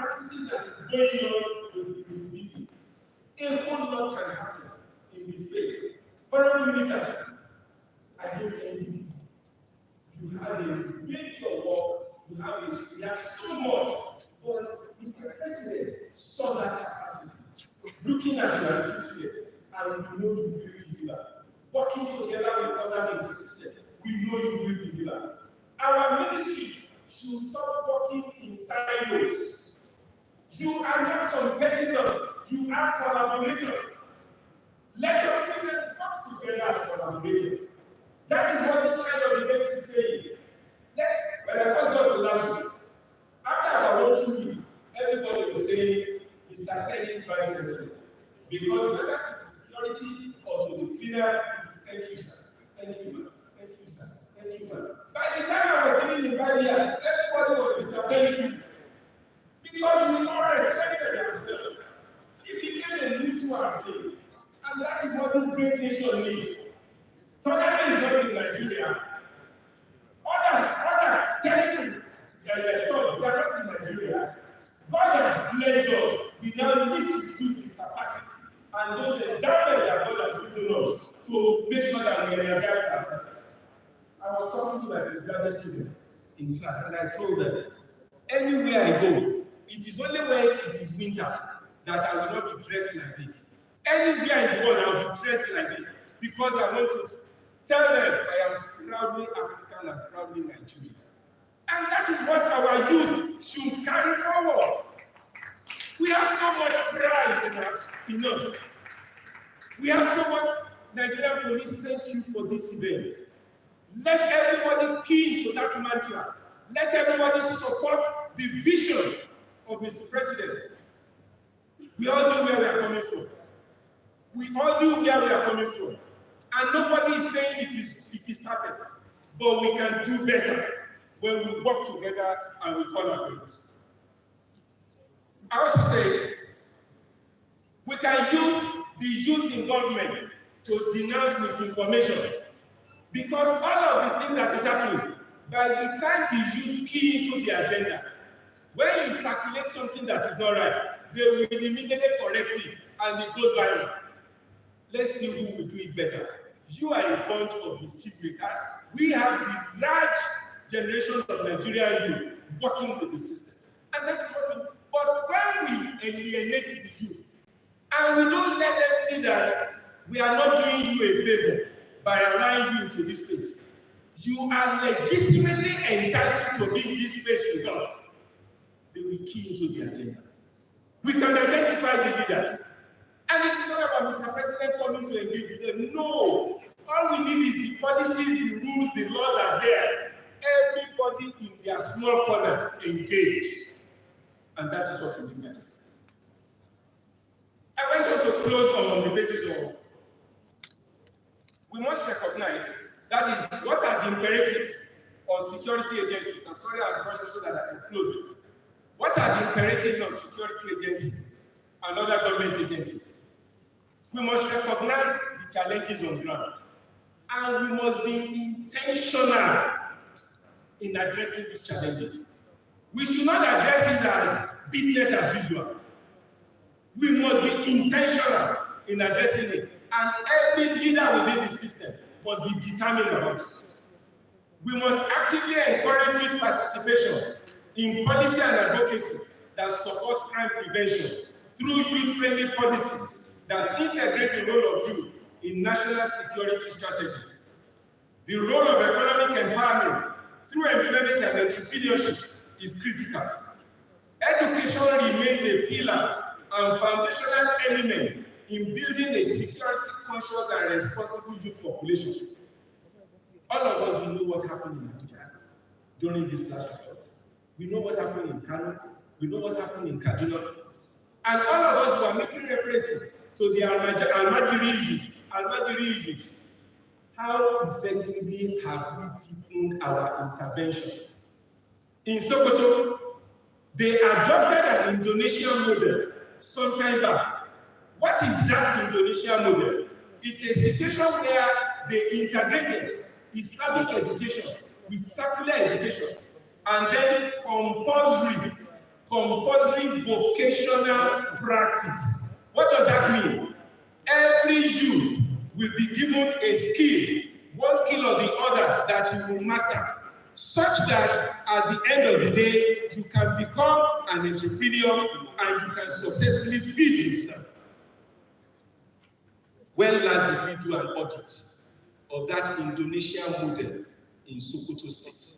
practices that is going on in the meeting. A whole lot can happen in this place. Honorable Ministers, I don't envy you. You have a major work, you have so much, but Mr. President saw that capacity. Looking at your system, and we know you will do that. Working together with other systems, we know you will do that. Our ministries should stop working in silos. You are not competitors, you are collaborators. Let us see them work together as collaborators. That is what this kind of event is saying. When I first got to last week, after about 2 weeks, everybody was saying, Mr. Kenny Vice President. Because whether to the security or to the cleaner, it is thank you, sir. Thank you, man. Thank you, sir. Thank you, man. By the time I was giving the 5 years, everybody was Mr. Kenny. Because we all respected ourselves. It became a mutual thing. And that is what this great nation needs. Today is not in Nigeria. Others telling you that they are not in Nigeria. God has blessed us. We now need to use the capacity and those endowments that God has given us to make sure that we energize ourselves. I was talking to my graduate students in class and I told them, anywhere I go, it is only when it is winter that I will not be dressed like this. Anywhere in the world, I will be dressed like this because I want to tell them I am proudly African and proudly Nigerian. And that is what our youth should carry forward. We have so much pride in us. We have so much. Nigerian police, thank you for this event. Let everybody key into that mantra. Let everybody support the vision of Mr. President. We all know where we are coming from. We all know where we are coming from. And nobody is saying it is perfect. But we can do better when we work together and we collaborate. I also say we can use the youth in government to denounce misinformation. Because all of the things that is happening, by the time the youth key into the agenda, when you circulate something that is not right, they will immediately correct it and it goes viral. Let's see who will do it better. You are a bunch of mischief makers. We have the large generation of Nigerian youth working with the system. And that's what but when we alienate the youth, and we don't let them see that we are not doing you a favor by allowing you into this place, you are legitimately entitled to be in this place with us. They will key into the agenda. We can identify the leaders. And it is not about Mr. President coming to engage with them. No. All we need is the policies, the rules, the laws are there. Everybody in their small corner engage. And that is what will make a difference. I went on to close on the basis of we must recognize that is what are the imperatives on security agencies. I'm sorry I'm rushing so that I can close this. What are the imperatives on security agencies and other government agencies? We must recognize the challenges on ground. And we must be intentional in addressing these challenges. We should not address it as business as usual. We must be intentional in addressing it. And every leader within the system must be determined about it. We must actively encourage youth participation in policy and advocacy that supports crime prevention through youth-friendly policies that integrate the role of youth in national security strategies. The role of economic empowerment through employment and entrepreneurship is critical. Education remains a pillar and foundational element in building a security-conscious and responsible youth population. All of us know what happened in Nigeria during this last report. We know what happened in Kano, we know what happened in Kaduna, and all of us were making references to the Almajiri issues. How effectively have we deepened our interventions? In Sokoto, they adopted an Indonesian model sometime back. What is that Indonesian model? It's a situation where they integrated Islamic education with secular education and then compulsory compulsory vocational practice. What does that mean? Every youth will be given a skill, one skill or the other that you will master, such that at the end of the day, you can become an entrepreneur and you can successfully feed yourself. When last did we do an audit of that Indonesian model in Sokoto State?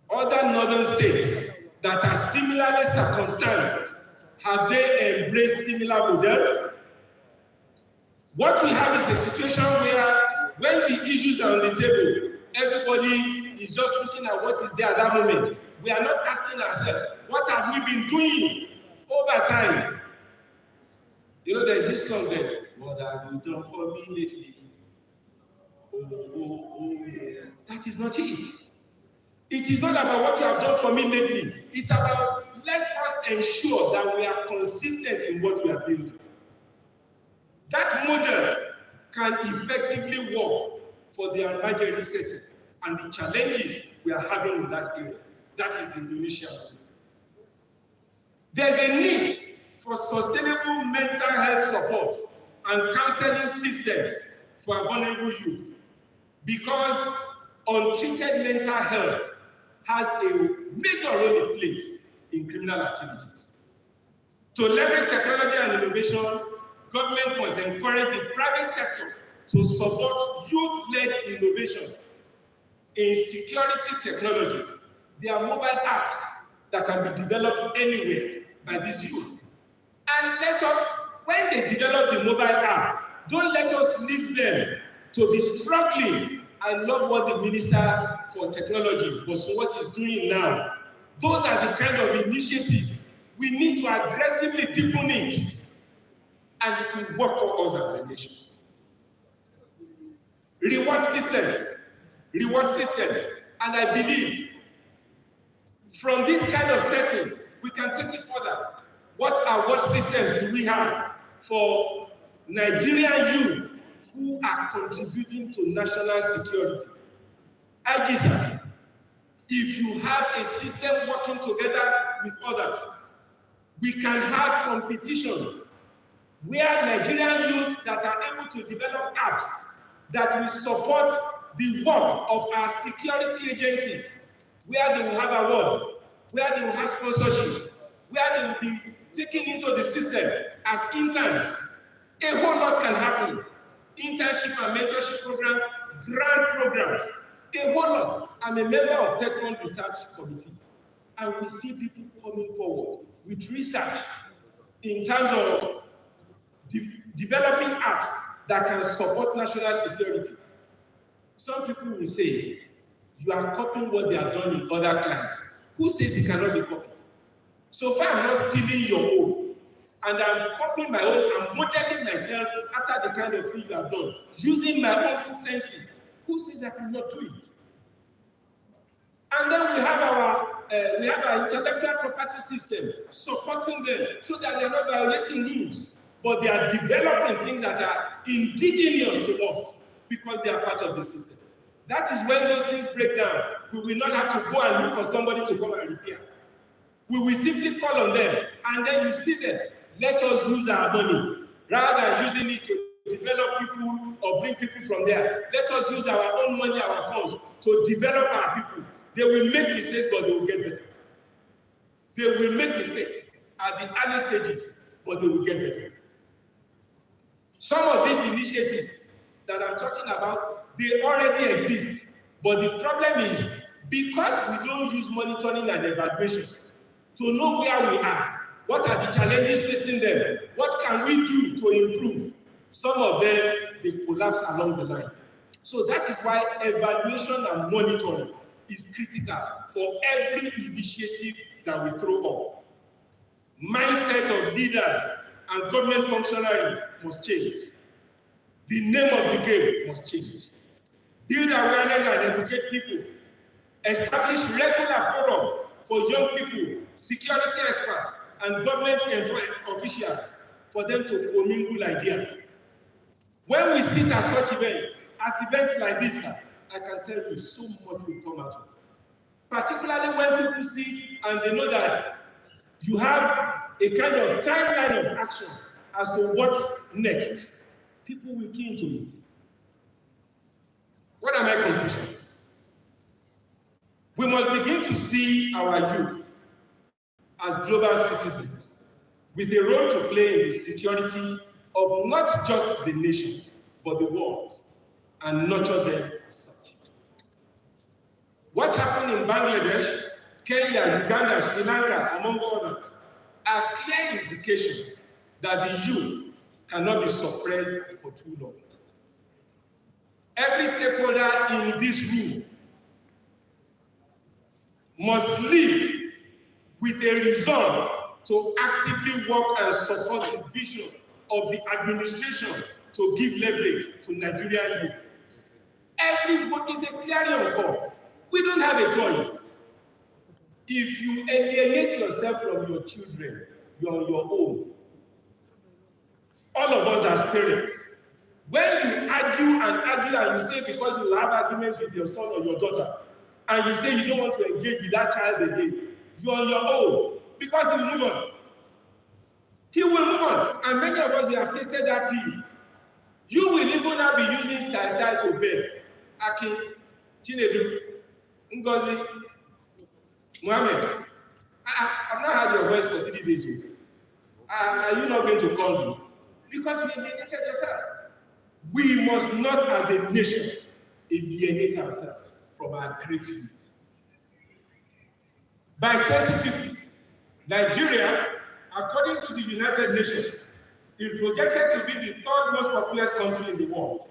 Other northern states that are similarly circumstanced, have they embraced similar models? What we have is a situation where when the issues are on the table, everybody is just looking at what is there at that moment. We are not asking ourselves, what have we been doing over time? You know, there's this song there, what have you done for me lately? Oh, yeah. That is not it. It is not about what you have done for me lately. It's about let us ensure that we are consistent in what we are building. That model can effectively work for the Nigerian setting and the challenges we are having in that area. That is the Indonesian. There's a need for sustainable mental health support and counseling systems for vulnerable youth, because untreated mental health has a major role it plays in criminal activities. To leverage technology and innovation, government must encourage the private sector to support youth-led innovation in security technologies. There are mobile apps that can be developed anywhere by these youth. And let us, when they develop the mobile app, don't let us leave them to be struggling. I love what the Minister for Technology, what he's doing now. Those are the kind of initiatives we need to aggressively deepen it, and it will work for us as a nation. Reward systems, and I believe from this kind of setting, we can take it further. What award systems do we have for Nigerian youth who are contributing to national security? IGSA, if you have a system working together with others, we can have competitions where Nigerian youths that are able to develop apps that will support the work of our security agencies, where they will have awards, where they will have sponsorships, where they will be taken into the system as interns. A whole lot can happen. Internship and mentorship programs, grant programs, a whole lot. I'm a member of Tech Fund Research Committee, and we see people coming forward with research in terms of developing apps that can support national security. Some people will say, you are copying what they have done in other clients. Who says it cannot be copied? So far, I'm not stealing your own, and I'm copying my own, I'm modeling myself after the kind of thing you have done, using my own senses. Who says I cannot do it? And then we have our intellectual property system supporting them so that they're not violating rules, but they are developing things that are indigenous to us because they are part of the system. That is when those things break down. We will not have to go and look for somebody to come and repair. We will simply call on them, and then you see them. Let us use our money rather than using it to develop people or bring people from there. Let us use our own money, our funds, to develop our people. They will make mistakes, but they will get better. They will make mistakes at the early stages, but they will get better. Some of these initiatives that I'm talking about, they already exist. But the problem is, because we don't use monitoring and evaluation to know where we are, what are the challenges facing them, what can we do to improve, some of them, they collapse along the line. So that is why evaluation and monitoring is critical for every initiative that we throw up. Mindset of leaders and government functionaries must change. The name of the game must change. Build awareness and educate people. Establish regular forum for young people, security experts, and government officials for them to commingle ideas. When we sit at such events, like this, I can tell you so much will come out of it. Particularly when people sit and they know that You have a kind of timeline of actions as to what's next. People will key into it. What are my conclusions? We must begin to see our youth as global citizens with a role to play in the security of not just the nation, but the world, and nurture them as such. What happened in Bangladesh, Kenya, Uganda, Sri Lanka, among others, are clear indications that the youth cannot be suppressed for too long. Every stakeholder in this room must live with a resolve to actively work and support the vision of the administration to give leverage to Nigerian youth. Everyone is a clarion call. We don't have a choice. If you alienate yourself from your children, you're on your own. All of us as parents, when you argue and you say because you have arguments with your son or your daughter, and you say you don't want to engage with that child again, you're on your own, because he will move on. He will move on, and many of us, we have tasted that pill. You will even not be using style to beg. Akin, Chinedu, Ngozi, Mohammed, I've not heard your voice for 3 days. Are you not going to call me? Because you alienated yourself. We must not, as a nation, alienate ourselves from our great youth. By 2050, Nigeria, according to the United Nations, is projected to be the third most populous country in the world,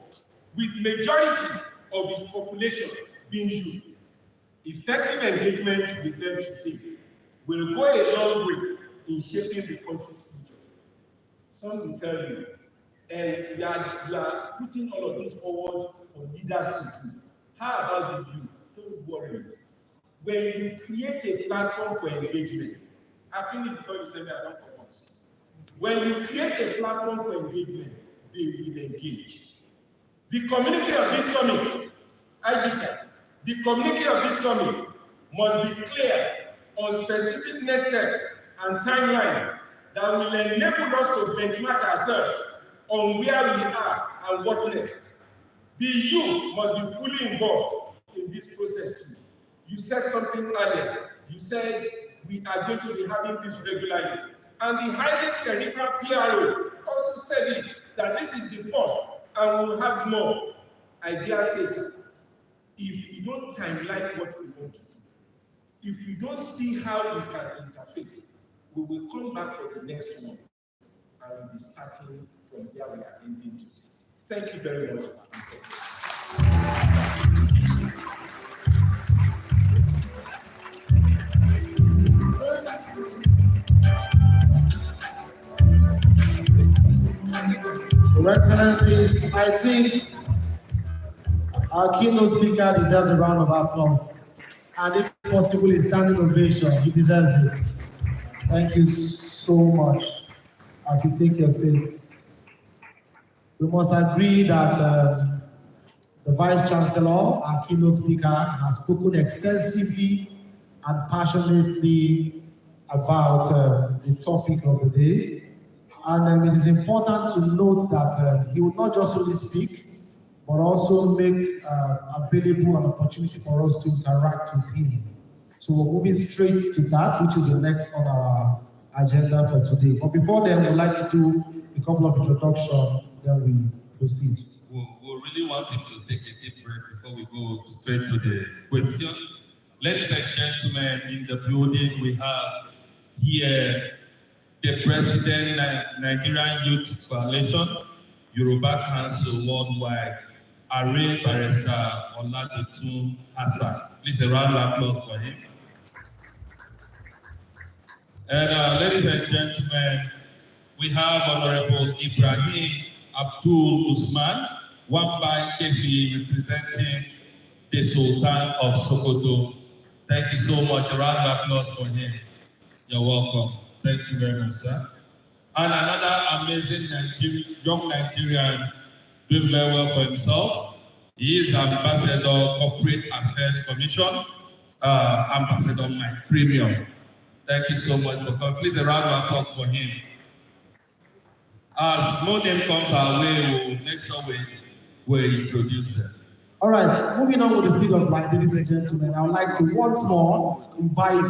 with majority of its population being youth. Effective engagement with them today will go a long way in shaping the country's future. Some will tell you, and you are putting all of this forward for leaders to do. How about the youth? Don't worry. When you create a platform for engagement, I finished before you say me, I don't comment. When you create a platform for engagement, they will engage. The communique of this summit, the communique of this summit must be clear on specific next steps and timelines that will enable us to benchmark ourselves on where we are and what next. The youth must be fully involved in this process too. You said something earlier. You said we are going to be having this regularly. And the highly cerebral PRO also said it, that this is the first and we'll have more. Idea says, if you don't timeline what we want to do, if you don't see how we can interface, we will come back for the next one and we'll be starting from where we are ending today. Thank you very much. Your Excellencies, I think our keynote speaker deserves a round of applause. And if possible, a standing ovation. He deserves it. Thank you so much as you take your seats. We must agree that the Vice Chancellor, our keynote speaker, has spoken extensively and passionately about the topic of the day. And it is important to note that he will not just only speak, but also make available an opportunity for us to interact with him. So we're moving straight to that, which is the next on our agenda for today. But before then, we'd like to do a couple of introductions, then we proceed. We really want him to take a deep breath before we go straight to the question. Ladies and gentlemen, in the building, we have here the President, Nigerian Youth Coalition, Yoruba Council Worldwide, Are Barrister Oladotun Hassan. Please a round of applause for him. And ladies and gentlemen, we have Honorable Ibrahim Abdul Usman, Wambai Kefi, representing the Sultan of Sokoto. Thank you so much. A round of applause for him. You're welcome. Thank you very much, sir. And another amazing young Nigerian doing very well for himself. He is the Ambassador Corporate Affairs Commission, Ambassador Mike Premium. Thank you so much for coming. Please, a round of applause for him. As more name comes our way, we'll make sure we introduce them. All right, moving on with the speed of light, ladies and gentlemen, I would like to once more invite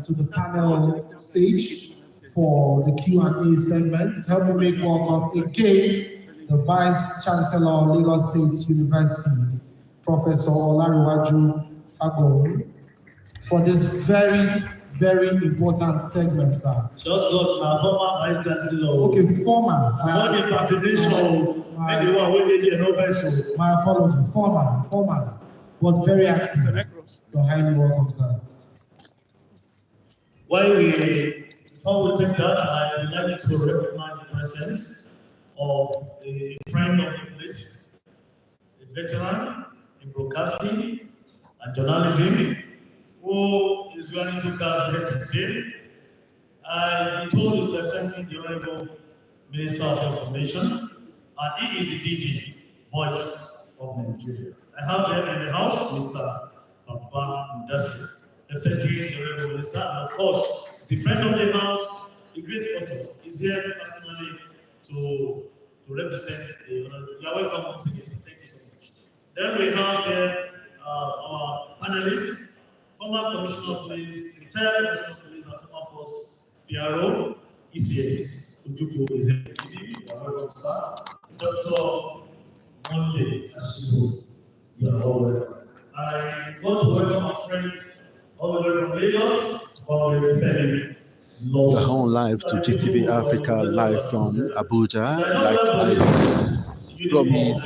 to the panel stage for the Q&A segment. Help me make welcome again the Vice Chancellor, Lagos State University, Professor Olariwaju Fagbemi, for this very, very important segment, sir. Just got my former Vice Chancellor. Okay, former. Not impersonation. Anyone will get an offense. My apology, former, but very active. You're highly welcome, sir. Before we take that, I would like to recognize the presence of a friend of the place, a veteran in broadcasting and journalism, who is going to cast here today. I told his representing the Honorable Minister of Information, and he is the DG, Voice of Nigeria. I have here in the house Mr. Papa Ndasi, representing the Honorable Minister, and of course, he's a friend of the house, a great author. He's here personally to represent the Honorable. You are welcome once again, so thank you so much. Then we have here our panelists, former Commissioner of Police, retired Commissioner of Police, and former Force PRO, ECS. Ujuku is here. Dr. Monday, as you are all welcome. I want to welcome our friends all the way from Lagos, for the very We're on live to GTV Africa, live from Abuja. Like I promised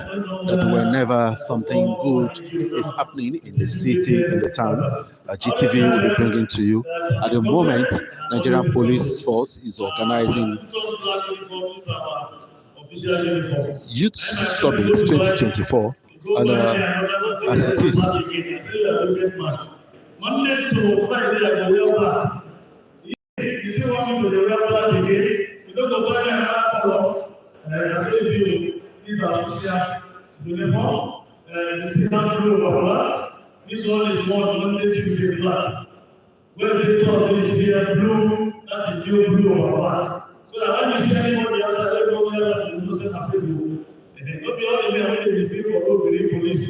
that whenever something good is happening in the city, in the town, GTV will be bringing to you. At the moment, Nigerian Police Force is organizing Youth Summit 2024, and as it is, Monday to Friday, I will back. You still want me to the real again? You don't go buy another color. I say to you, these are official uniform. You see how blue or this one is more Monday, Tuesday, black. When they talk, this here blue, that is your blue or black. So that when you see anybody outside, they go there and you say, I'm blue. Don't be all the way when they speak for the police.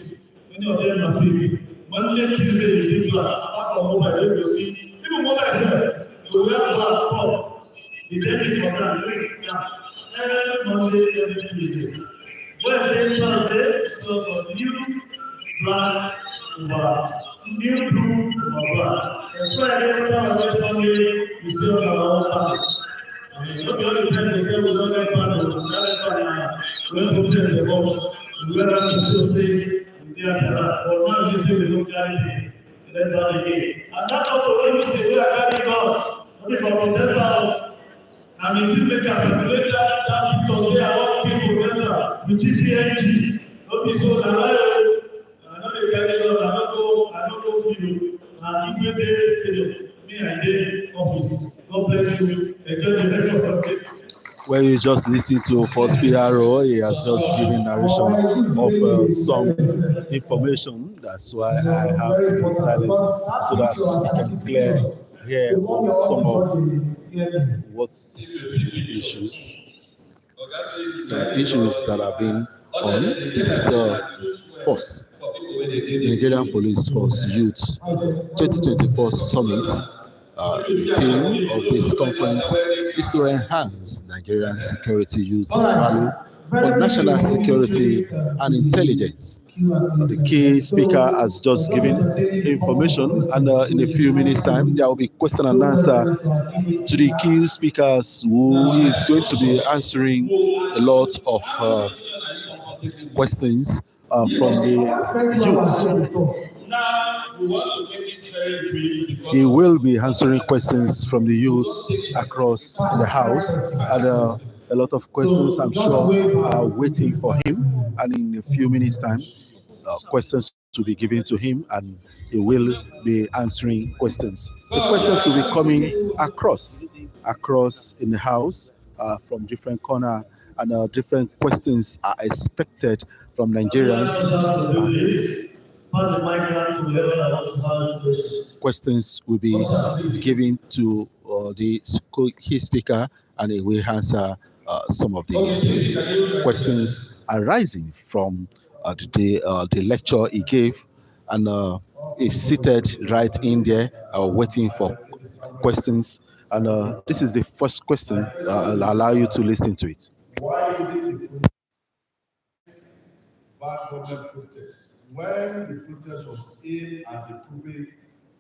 Many of them are free. Monday, Tuesday is black. Apart from mobile, you will see. Even mobile here, you will have black top. The day for that, every Monday, every Tuesday. Wednesday, Thursday, so new black over new blue over black. And Friday, Saturday, Sunday, you see on our own time. And not the only time they say we don't get panel, we have to play the box. We have to still say, but now you say we don't carry the letter again. And that's also when you say we are carrying God. Only for protesters. And it is like a calculator that picture say I want people together with GPNG. Don't be so alive. I know they carry God, I don't go for you. And if you say, me I did office. God bless you. Enjoy the rest of the day. where you just listen to First PRO, he has just given narration of some information. That's why I have to be silent so that we can hear on some of what's issues that have been on. This is Force, Nigerian Police Force Youth 2024 Summit. The theme of this conference is to enhance Nigerian security youth value for national security and intelligence. The key speaker has just given information, and in a few minutes' time, there will be question and answer to the key speakers, who is going to be answering a lot of questions from the youth. He will be answering questions from the youth across the house, and a lot of questions I'm sure are waiting for him. And in a few minutes' time, questions to be given to him, and he will be answering questions. The questions will be coming across in the house from different corners, and different questions are expected from Nigerians. questions will be given to the key speaker, and he will answer some of the questions arising from the lecture he gave, and is seated right in there waiting for questions. And this is the first question. I'll allow you to listen to it. Bad government protest. When the protest was aimed at improving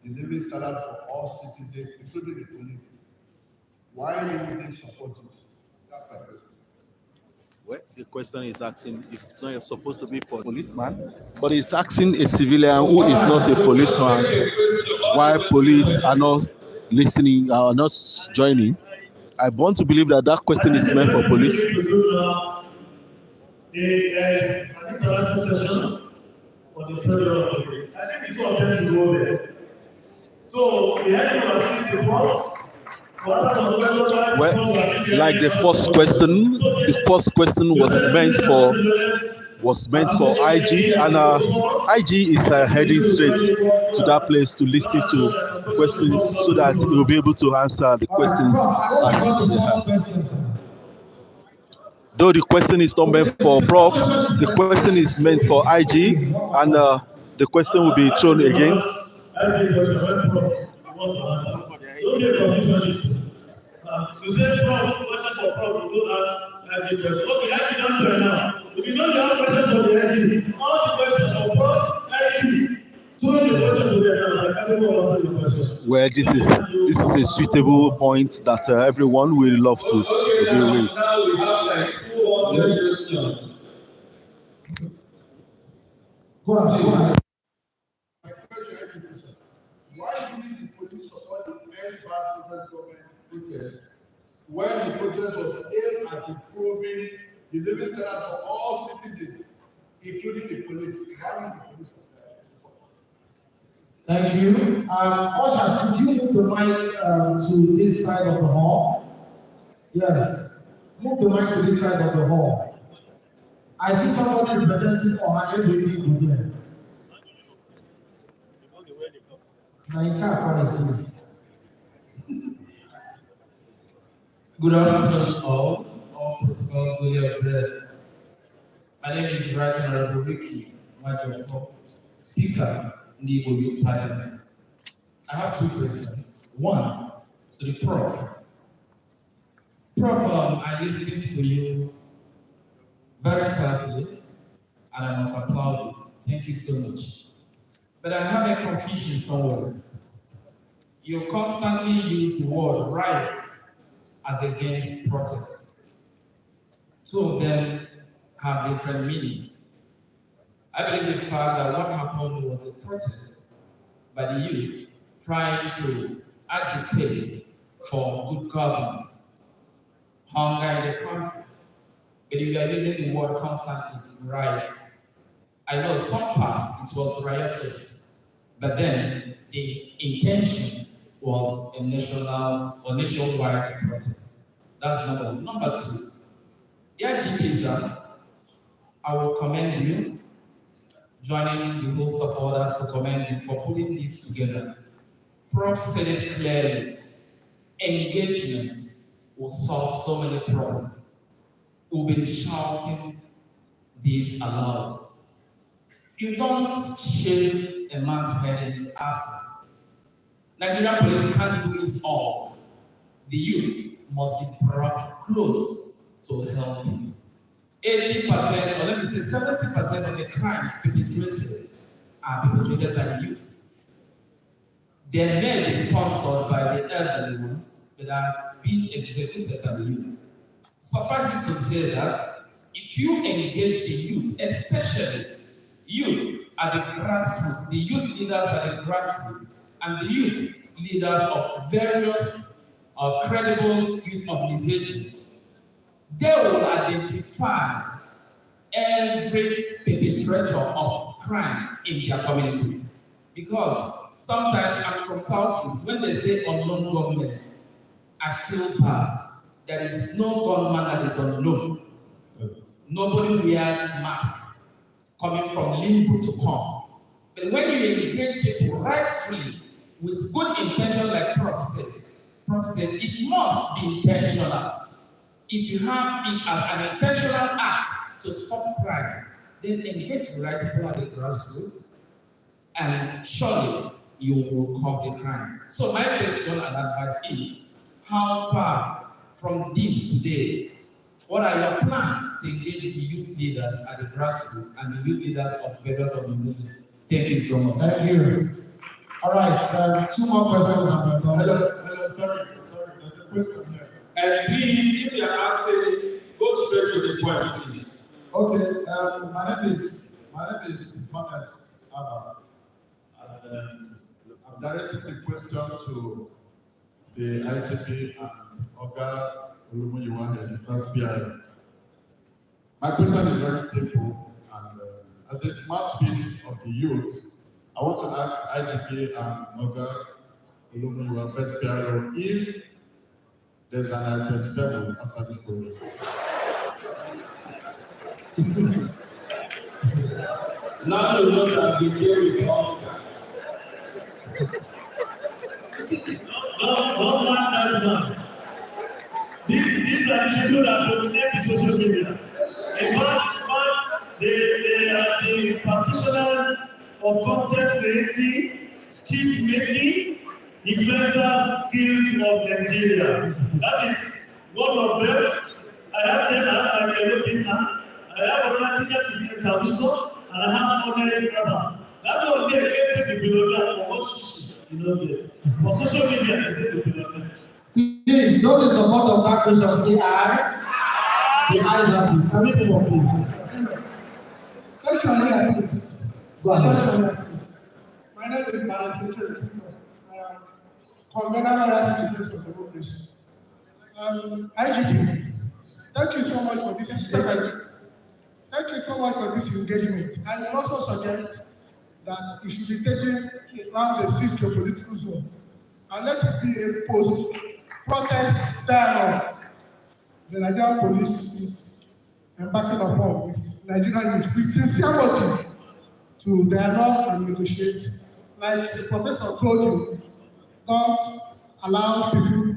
the living standard for all citizens, including the police, why didn't they support it? That's my question. Well, the question is asking, it's not supposed to be for Policeman, but he's asking a civilian who is not a policeman why police are not listening, are not joining. I want to believe that that question is meant for police. For the story of the I think the two of them will go there. So the heading of the report. Well, like the first question was meant for IG, and IG is heading straight to that place to listen to questions so that he will be able to answer the questions as they have. Though the question is not meant for Prof, the question is meant for IG, and the question will be thrown again. You say Prof, question for Prof, you don't ask IG question. Okay, IG don't do it now. If you know you have questions for the IG, all the questions for Prof, IG, throw the questions to them now, everyone will answer the questions. Well, this is a suitable point that everyone will love to agree with. Now we have like 200 questions. Go on. My question is, why didn't the police support the end bad government protest when the protest was aimed at improving the living standard for all citizens, including the police? Why didn't the police support? Thank you. Ushers, could you move the mic to this side of the hall? Yes. Move the mic to this side of the hall. I see somebody representing for highest rating in there. Good afternoon, all protocols duly observed. My name is Right Honorable Ricky Majofo, Speaker in the Igbo Youth Parliament. I have two questions. One, to the Prof. Prof, I listened to you very carefully, and I must applaud you. Thank you so much. But I have a confusion somewhere. You constantly use the word riot as against protest. Two of them have different meanings. I believe the fact that what happened was a protest by the youth trying to agitate for good governance, hunger in the country. But if you are using the word constantly, riot, I know some parts it was riotous, but then the intention was a national or nationwide protest. That's number one. Number two, IGP, I will commend you, joining the host of others to commend you for putting this together. Prof said it clearly, engagement will solve so many problems. We've been shouting this aloud. You don't shave a man's head in his absence. Nigerian police can't do it all. The youth must be brought close to help you. 80%, or let me say 70% of the crimes perpetrated are perpetrated by the youth. They may be sponsored by the elderly ones, but are being executed by the youth. Suffice it to say that if you engage the youth, especially youth at the grassroots, the youth leaders at the grassroots, and the youth leaders of various credible youth organizations, they will identify every perpetrator of crime in their community. Because sometimes I'm from Southeast, when they say unknown gunmen, I feel bad. There is no gunman that is unknown. Nobody wears masks coming from limbo to come. But when you engage people rightfully, with good intention, like Prof said. Prof said it must be intentional. If you have it as an intentional act to stop crime, then engage the right people at the grassroots, and surely you will curb the crime. So my question and advice is, how far from this today? What are your plans to engage the youth leaders at the grassroots and the youth leaders of various organizations? Thank you so much. Thank you. All right, 2 more questions. Hello, sorry, there's a question here. And please, if you are asking, go straight to the point, please. Okay, my name is Honest Abba, and I'm directing the question to the IGP and Oga Olumuyiwa, the first PI. My question is very simple, and as the mouthpiece of the youth, I want to ask IGP and Oga Olumuyiwa, first PI, if there's an item 7 after this program. Now you know that the day will come. No man does not. These are the people that dominate the social media. In fact, they are the practitioners of content creating, skit making, influencers guild of Nigeria. That is one of them. I have them at my Elopina. I have another that is in Tabuso, and I have Honest Abba. That one they created the below that for what you know get. For social media, is the below. Please, those in support of that question, say aye. The ayes have it. Can we move on, please? Question here, please. Go ahead. Question here, please. My name is Barat. Convener of the workplace. IGP, thank you so much for this engagement. Thank you so much for this engagement. I will also suggest that it should be taken around the 6 geopolitical zone and let it be a post-protest dialogue the Nigerian police is embarking upon with Nigerian youth with sincere motive to dialogue and negotiate. Like the professor told you, don't allow people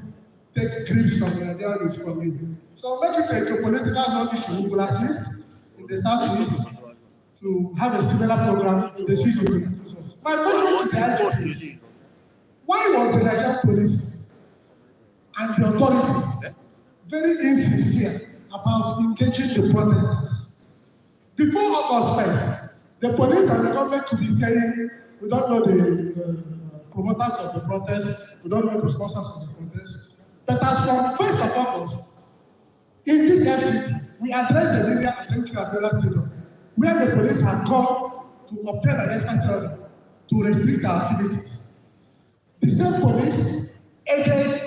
take grips of the Nigerian youth from you. So make it a geopolitical zone issue. We will assist in the southeast to have a similar program in the city of the My question to the IGP is, why was the Nigerian police and the authorities very insincere about engaging the protesters? Before August 1st, the police and the government could be saying, we don't know the promoters of the protest, we don't know the sponsors of the protest. But as from 1st of August, in this FCT, we addressed the media at MQ Abiola Stadium, where the police had come to obtain an extra order to restrict our activities. The same police aided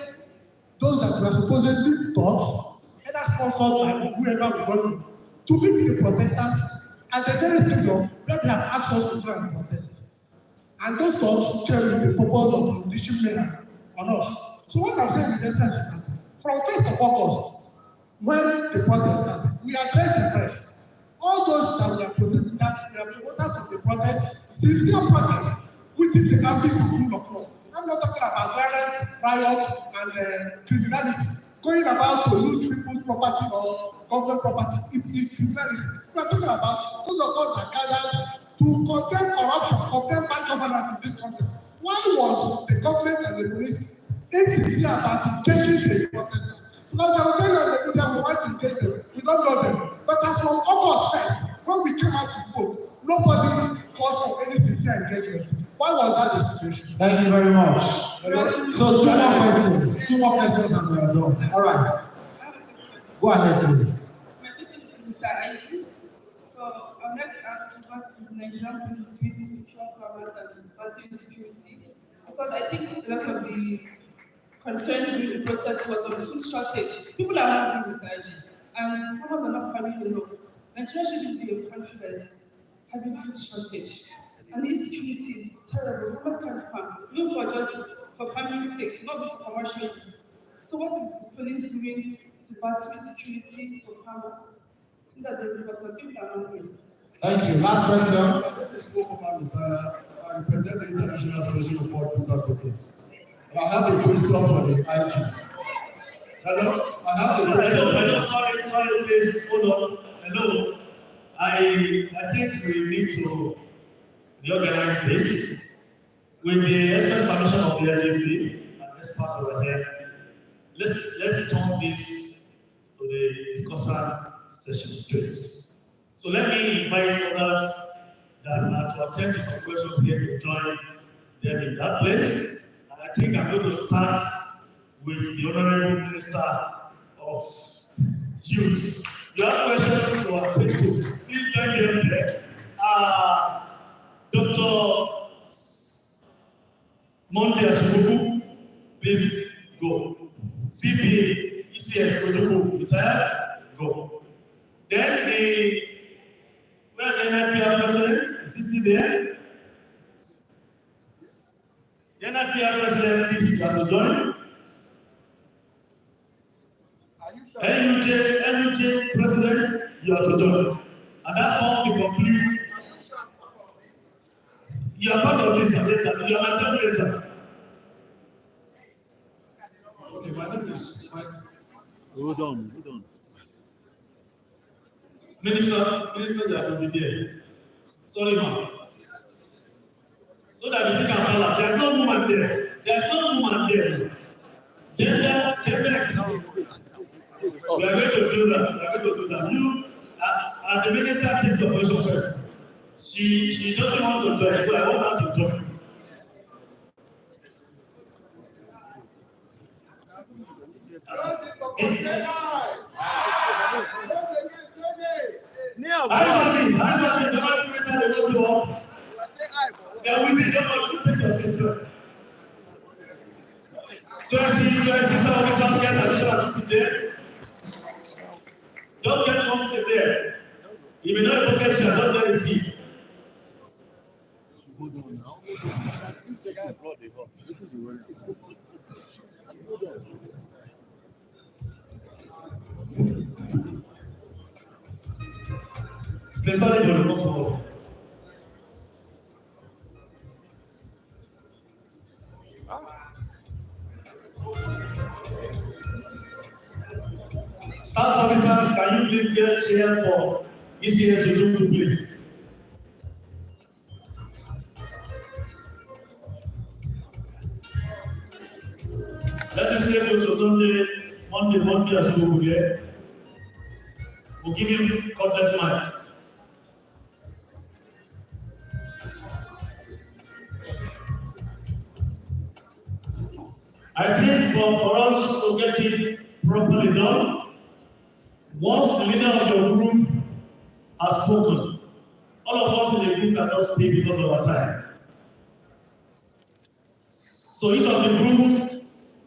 those that were supposedly thugs, either sponsored by whoever we don't know, to meet the protesters at the very stadium where they have asked us to go and protest. And those thugs shared with the purpose of unleashing mayhem on us. So what I'm saying in essence is that from 1st of August, when the protest started, we addressed the press. All those that were protesting, that were promoters of the protest, sincere protest within the ambit of rule of law. I'm not talking about violent riot and criminality, going about to loot people's property or government property. It is criminality. We are talking about those of us that gathered to condemn corruption, condemn bad governance in this country. Why was the government and the police insincere about engaging the protesters? Because they will tell you that we want to engage them, we don't know them. But as from August 1st, when we came out to spoke, nobody called for any sincere engagement. Why was that the situation? Thank you very much. So 2 more questions. 2 more questions and we are done. All right. Go ahead, please. My question is to Mr. Aiki. So I would like to ask you, what is Nigerian police doing to secure farmers and battery security? Because I think a lot of the concerns during the protest was on food shortage. People are hungry, Mr. Aiki, and farmers are not farming alone. Nigeria shouldn't be a country that's having food shortage. And the insecurity is terrible. Farmers can't farm, even for family's sake, not for commercial use. So what is the police doing to battle insecurity for farmers? I think that's very important. People are hungry. Thank you. Last question. I represent the International Association of All Peace Advocates. I have a question for the IG. Hello? I have a question. Hello, sorry, please, hold on. Hello. I think we need to reorganize this with the express permission of the LGP and this part over here. Let's turn this to the discussion session straight. So let me invite others that are to attend to some questions here to join them in that place. And I think I'm going to start with the Honorable Minister of Youth. You have questions to attend to. Please join them there. Dr. Monday Ashubu, please go. CPA, ECS, Kojuku, retired, go. Then where's the NIPR president? Is he still there? The NIPR president, please, you have to join. NUJ president, you have to join. And that form will complete. You are part of this, you are my president. Okay, my name is Hold on. Minister, you have to be there. Sorry, ma'am. So that we can balance. There's no woman there. Gender. We are going to do that. You, as the minister, take the position first. She doesn't want to join, so I want her to join. Don't get one seat there. You may not look at you, don't get a seat. Please stand in your remote. Staff officers, can you please get a chair for ECS to do, please? Let us hear to Monday as we go here. We'll give him God's mind. I think for us to get it properly done, once the leader of your group has spoken, all of us in the group cannot speak because of our time. So each of the group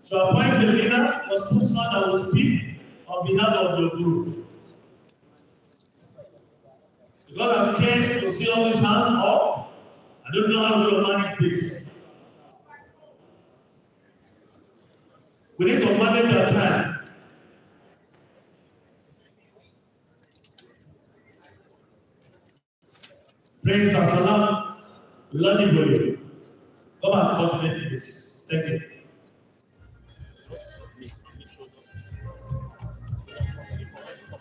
should appoint the leader or spokesman that will speak on behalf of your group. Because I came to see all these hands up, I don't know how to manage this. We need to manage our time. Prince Asalam, Ladiboyo, come and coordinate this. Thank you.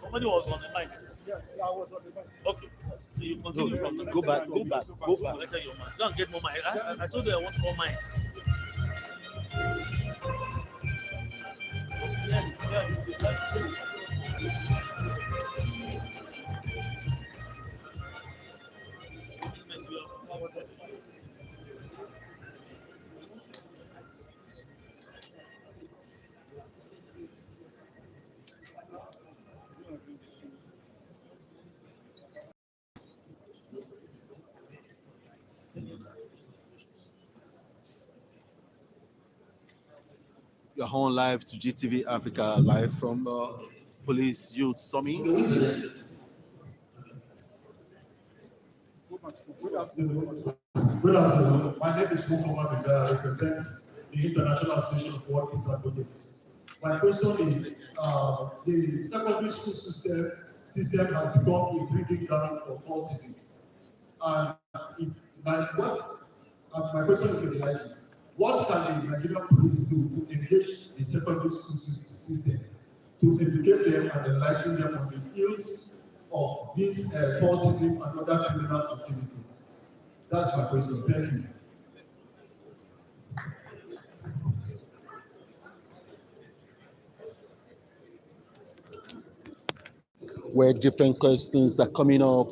Somebody was on the mic. Yeah, I was on the mic. Okay. So you continue from the go back. Go back. Don't get more mics. I told you I want 4 mics. You're on live to GTV Africa, live from Police Youth Summit. Good afternoon. My name is Muhammad. I represent the International Association of All Peace Advocates. My question is, the secondary school system has become a breeding ground for cultism. And it's by what My question is to the IG. What can the Nigerian police do to engage the secondary school system to educate them and enlighten them on the ills of this cultism and other criminal activities? That's my question. Thank you. Where different questions are coming up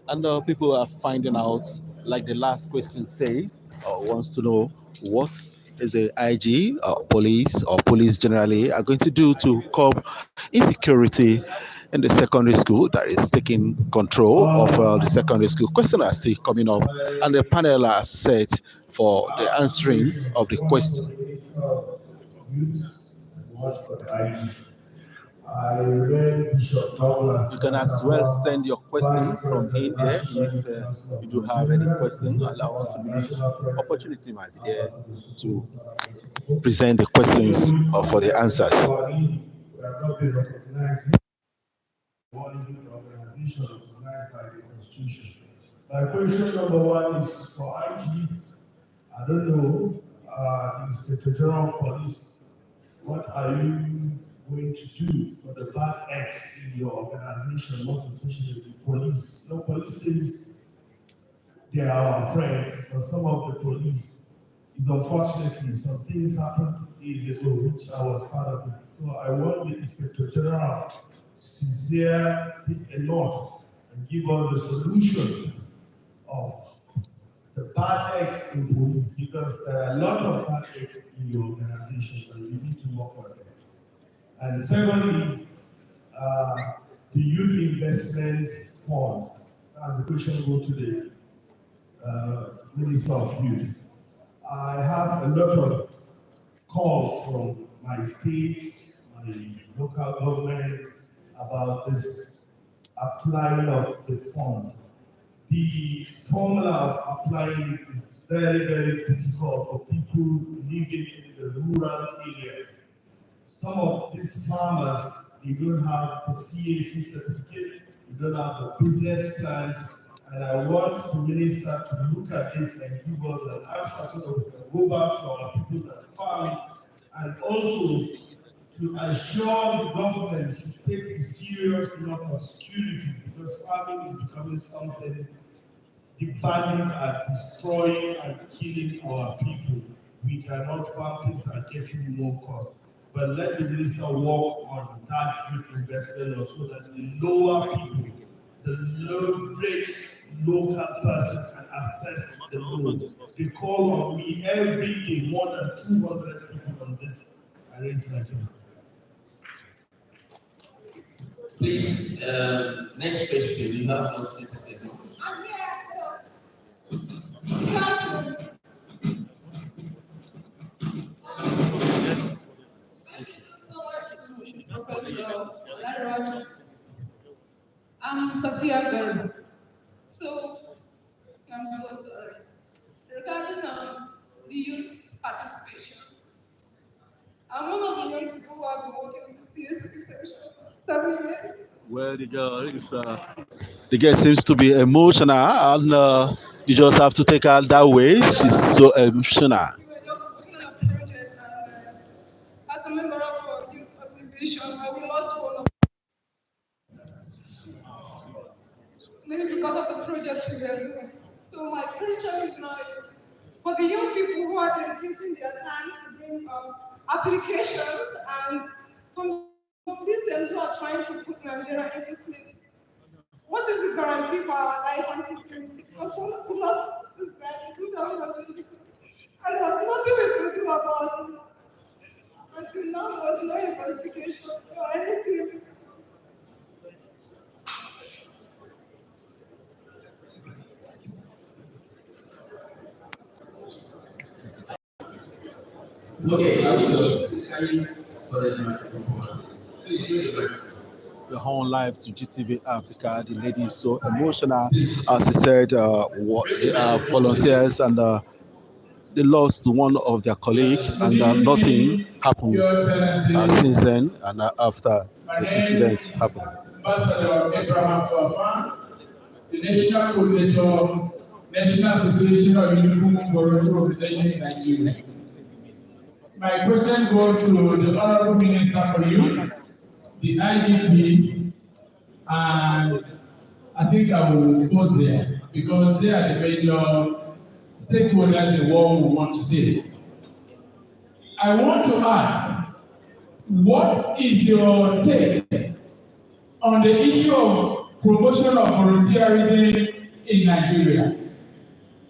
and people are finding out, like the last question says, wants to know what is the IG or police generally are going to do to curb insecurity in the secondary school that is taking control of the secondary school. Questions are still coming up and the panel are set for the answering of the question. You can as well send your question from in there if you do have any question. And I want to believe opportunity might be there to present the questions or for the answers. Organization recognized by the Constitution. My question number one is for IG. I don't know, Inspector General of Police, what are you going to do for the bad acts in your organization, most especially the police? No, police says they are our friends, but some of the police, unfortunately, some things happened years ago, which I was part of it. So I want the Inspector General sincere, take a note and give us the solution of the bad acts in police, because there are a lot of bad acts in your organization and you need to work on them. And secondly, the youth investment fund, as the question go to the Minister of Youth. I have a lot of calls from my states, my local governments about this applying of the fund. The formula of applying is very, very difficult for people living in the rural areas. Some of these farmers, they don't have the CAC certificate, they don't have the business plans, and I want the minister to look at this and give us an answer so that we can go back to our people that farm, and also to assure the government should take a serious look of security, because farming is becoming something demanding and destroying and killing our people. We cannot farm, things are getting more cost. But let the minister work on that youth investment so that the lower people, the low-rich local person can access the loan. They call on me every day, more than 200 people on this arrangement. Please, next question. You have just 30 seconds. I'm Sophia Garba. So, I'm so sorry. Regarding the youth participation, I'm one of the young people who have been working in the CSC section 7 years. Well, the girl is The girl seems to be emotional, and you just have to take her that way. She's so emotional. We were just working on a project, and as a member of our youth organization, I will not one of maybe because of the project we were doing. So my question is now for the young people who are dedicating their time to bring applications and some systems who are trying to put Nigeria into place. What is the guarantee for our life and security? Because we lost since in 2022, and there was nothing we could do about it. Until now, there was no investigation or anything. Okay, I will carry for the microphone. The whole life to GTV Africa. The lady is so emotional. As she said, they are volunteers and they lost one of their colleagues, and nothing happened since then and after the incident happened. Ambassador Abraham Tuafan, the national coordinator, National Association of Uniform Volunteer Organization in Nigeria. My question goes to the Honorable Minister for Youth, the IGP, and I think I will pause there because they are the major stakeholders in what we want to say. I want to ask, what is your take on the issue of promotion of volunteerism in Nigeria?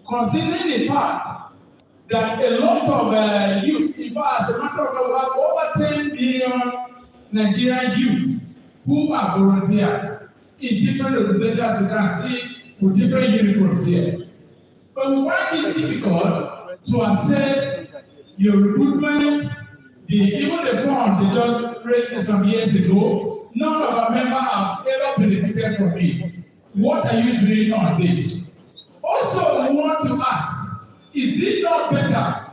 Considering the fact that a lot of youth, in fact, as a matter of fact, we have over 10 million Nigerian youth who are volunteers in different organizations, you can see with different uniforms here. But we find it difficult to assess your recruitment, even the fund they just raised some years ago. None of our members have ever benefited from it. What are you doing on this? Also, we want to ask, is it not better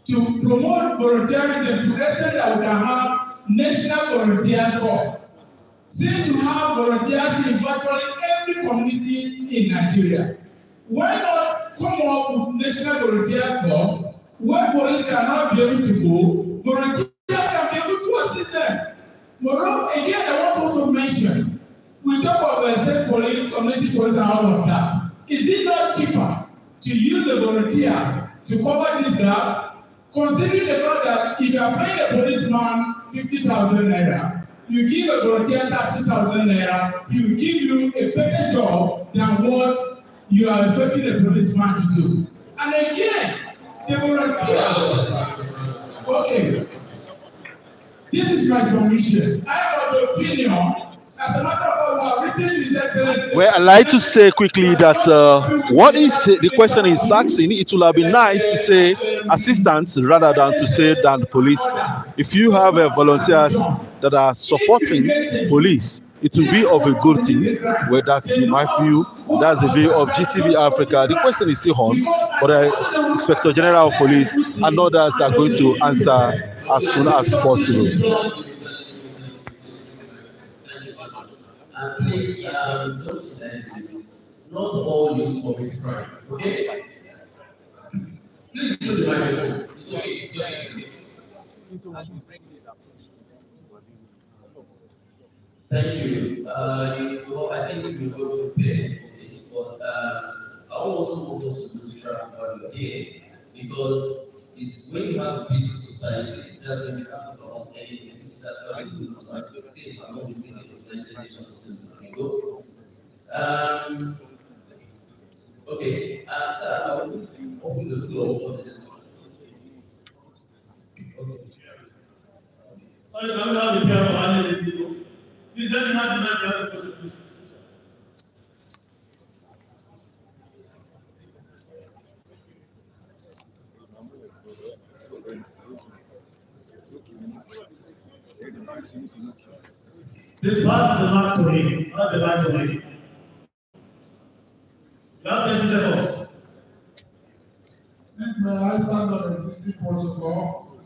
to promote volunteerism to the extent that we can have national volunteer corps? Since we have volunteers in virtually every community in Nigeria, why not come up with national volunteer corps where police cannot be able to go, volunteers can be able to assist them? Moreover, again, I want to also mention, we talk about state police, community police, and all of that. Is it not cheaper to use the volunteers to cover these gaps, considering the fact that if you are paying a policeman 50,000 naira, you give a volunteer 30,000 naira, he will give you a better job than what you are expecting a policeman to do. And again, the volunteer, okay, this is my submission. I have an opinion. As a matter of fact, written His Excellency. Well, I'd like to say quickly that what is the question is asking, it will have been nice to say assistants rather than to say than the police. If you have volunteers that are supporting police, it will be of a good thing. Well, that's my view. That's the view of GTV Africa. The question is still on, but Inspector General of Police and others are going to answer as soon as possible. And please don't not all youth commit crime, okay? Please do the right thing. It's okay. It's okay. Thank you. Well, I think we will prepare for this, but I also want us to do track while you're here because it's when you have a busy society, that's when you have to talk about anything. That's why we do not have to stay among the things that go. Okay, I will open the floor for the discussion. Okay. Sorry, I'm not the pair of analysts people. Please let me have the question. This pass is not to me, not the line to me. You have 20 seconds. May I stand on the existing protocol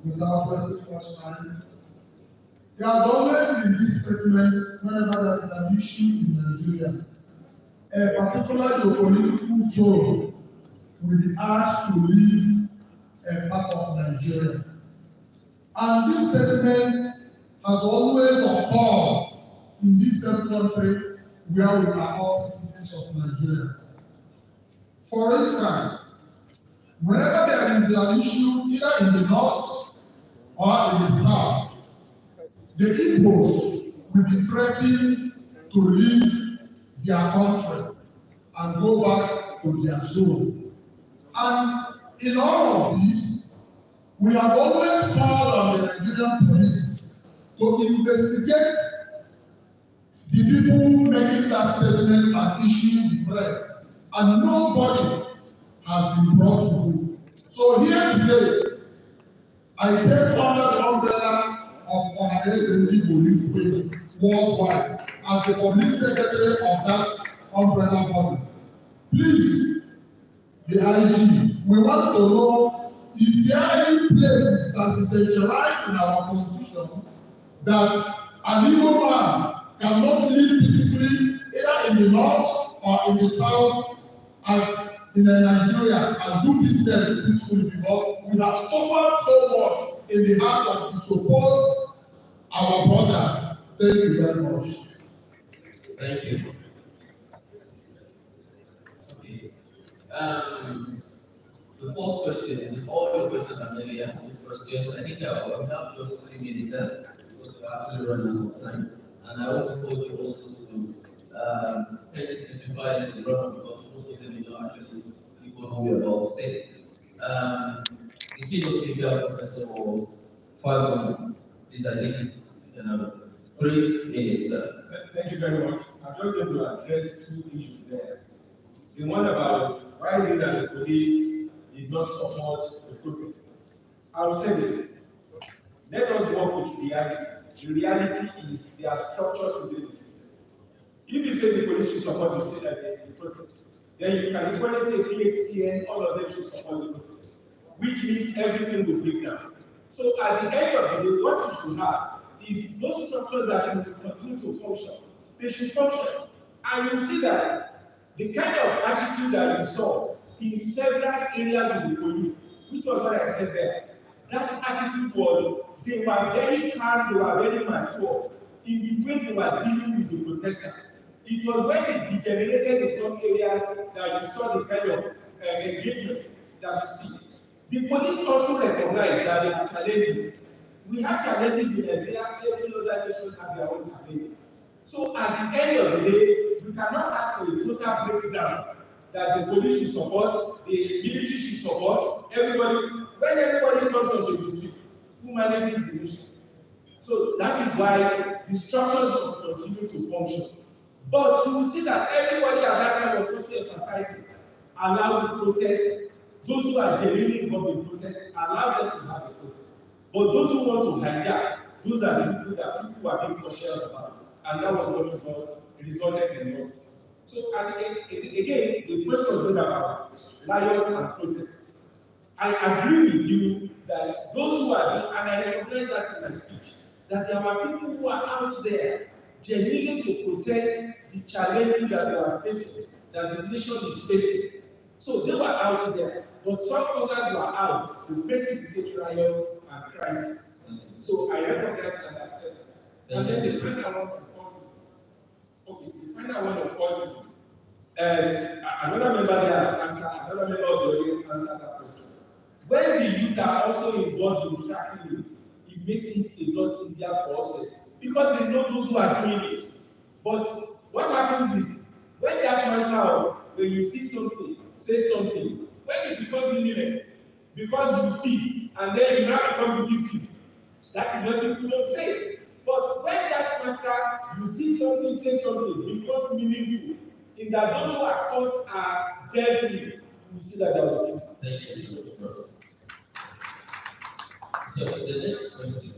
without wasting much time? There has always been this statement whenever there is an issue in Nigeria, particularly the political zone will be asked to leave a part of Nigeria. And this statement has always occurred in this same country where we are all citizens of Nigeria. For instance, whenever there is an issue either in the north or in the south, the Igbos will be threatened to leave their country and go back to their zone. And in all of this, we have always called on the Nigerian police to investigate the people making that statement and issuing the threat, and nobody has been brought to book. So here today, I take under the umbrella of Organization Igbo worldwide as the police secretary of that umbrella body. Please, the IG, we want to know if there are any place that is enshrined in our constitution that an Igbo man cannot live peacefully either in the north or in the south as in Nigeria and do business peacefully because we have suffered so much in the hands of the support our brothers. Thank you very much. Thank you. Okay. The first question, all the questions are maybe questions. I think we have just 3 minutes because we're actually running out of time. And I want to call you also to kindly simplify the run because most of them you know actually people know we're about to say. The keynote speaker, Professor Fago, is I think you know, 3 minutes. Thank you very much. I'm just going to address two issues there. The one about why is it that the police did not support the protest? I will say this. Let us work with reality. The reality is there are structures within the system. If you say the police should support the protest, then you can equally say PHCN, all of them should support the protest, which means everything will break down. So at the end of the day, what you should have is those structures that should continue to function. They should function. And you see that the kind of attitude that you saw in several areas of the police, which was what I said there, that attitude was they were very calm, they were very mature in the way they were dealing with the protesters. It was when they degenerated in some areas that you saw the kind of engagement that you see. The police also recognized that there are challenges. We have challenges in Nigeria, every other nation has their own challenges. So at the end of the day, we cannot ask for a total breakdown that the police should support, the military should support, everybody, when everybody comes onto the street, who manages the nation? So that is why the structures must continue to function. But you will see that everybody at that time was also emphasizing, allow the protest, those who are genuinely involved in protest, allow them to have a protest. But those who want to hijack, those are the people that people are being cautious about. And that was what resulted in losses. So again, the point was made about riots and protests. I agree with you that those who are doing, and I recognize that in my speech, that there are people who are out there genuinely to protest the challenges that they are facing, that the nation is facing. So they were out there, but some others were out to precipitate riots and crisis. So I recognize and accept. And then the final one of okay, the final one of positive. Another member there has answered, another member of the audience answered that question. When the youth are also involved in tracking it, it makes it a lot easier for us because they know those who are doing it. But what happens is when that mantra, when you see something, say something, when it becomes meaningless, because you see, and then you now become the victim. That is what people don't say. But when that mantra, you see something, say something, becomes meaningful, in that those who are caught are deadly, you see that they are working. Thank you so much. So the next question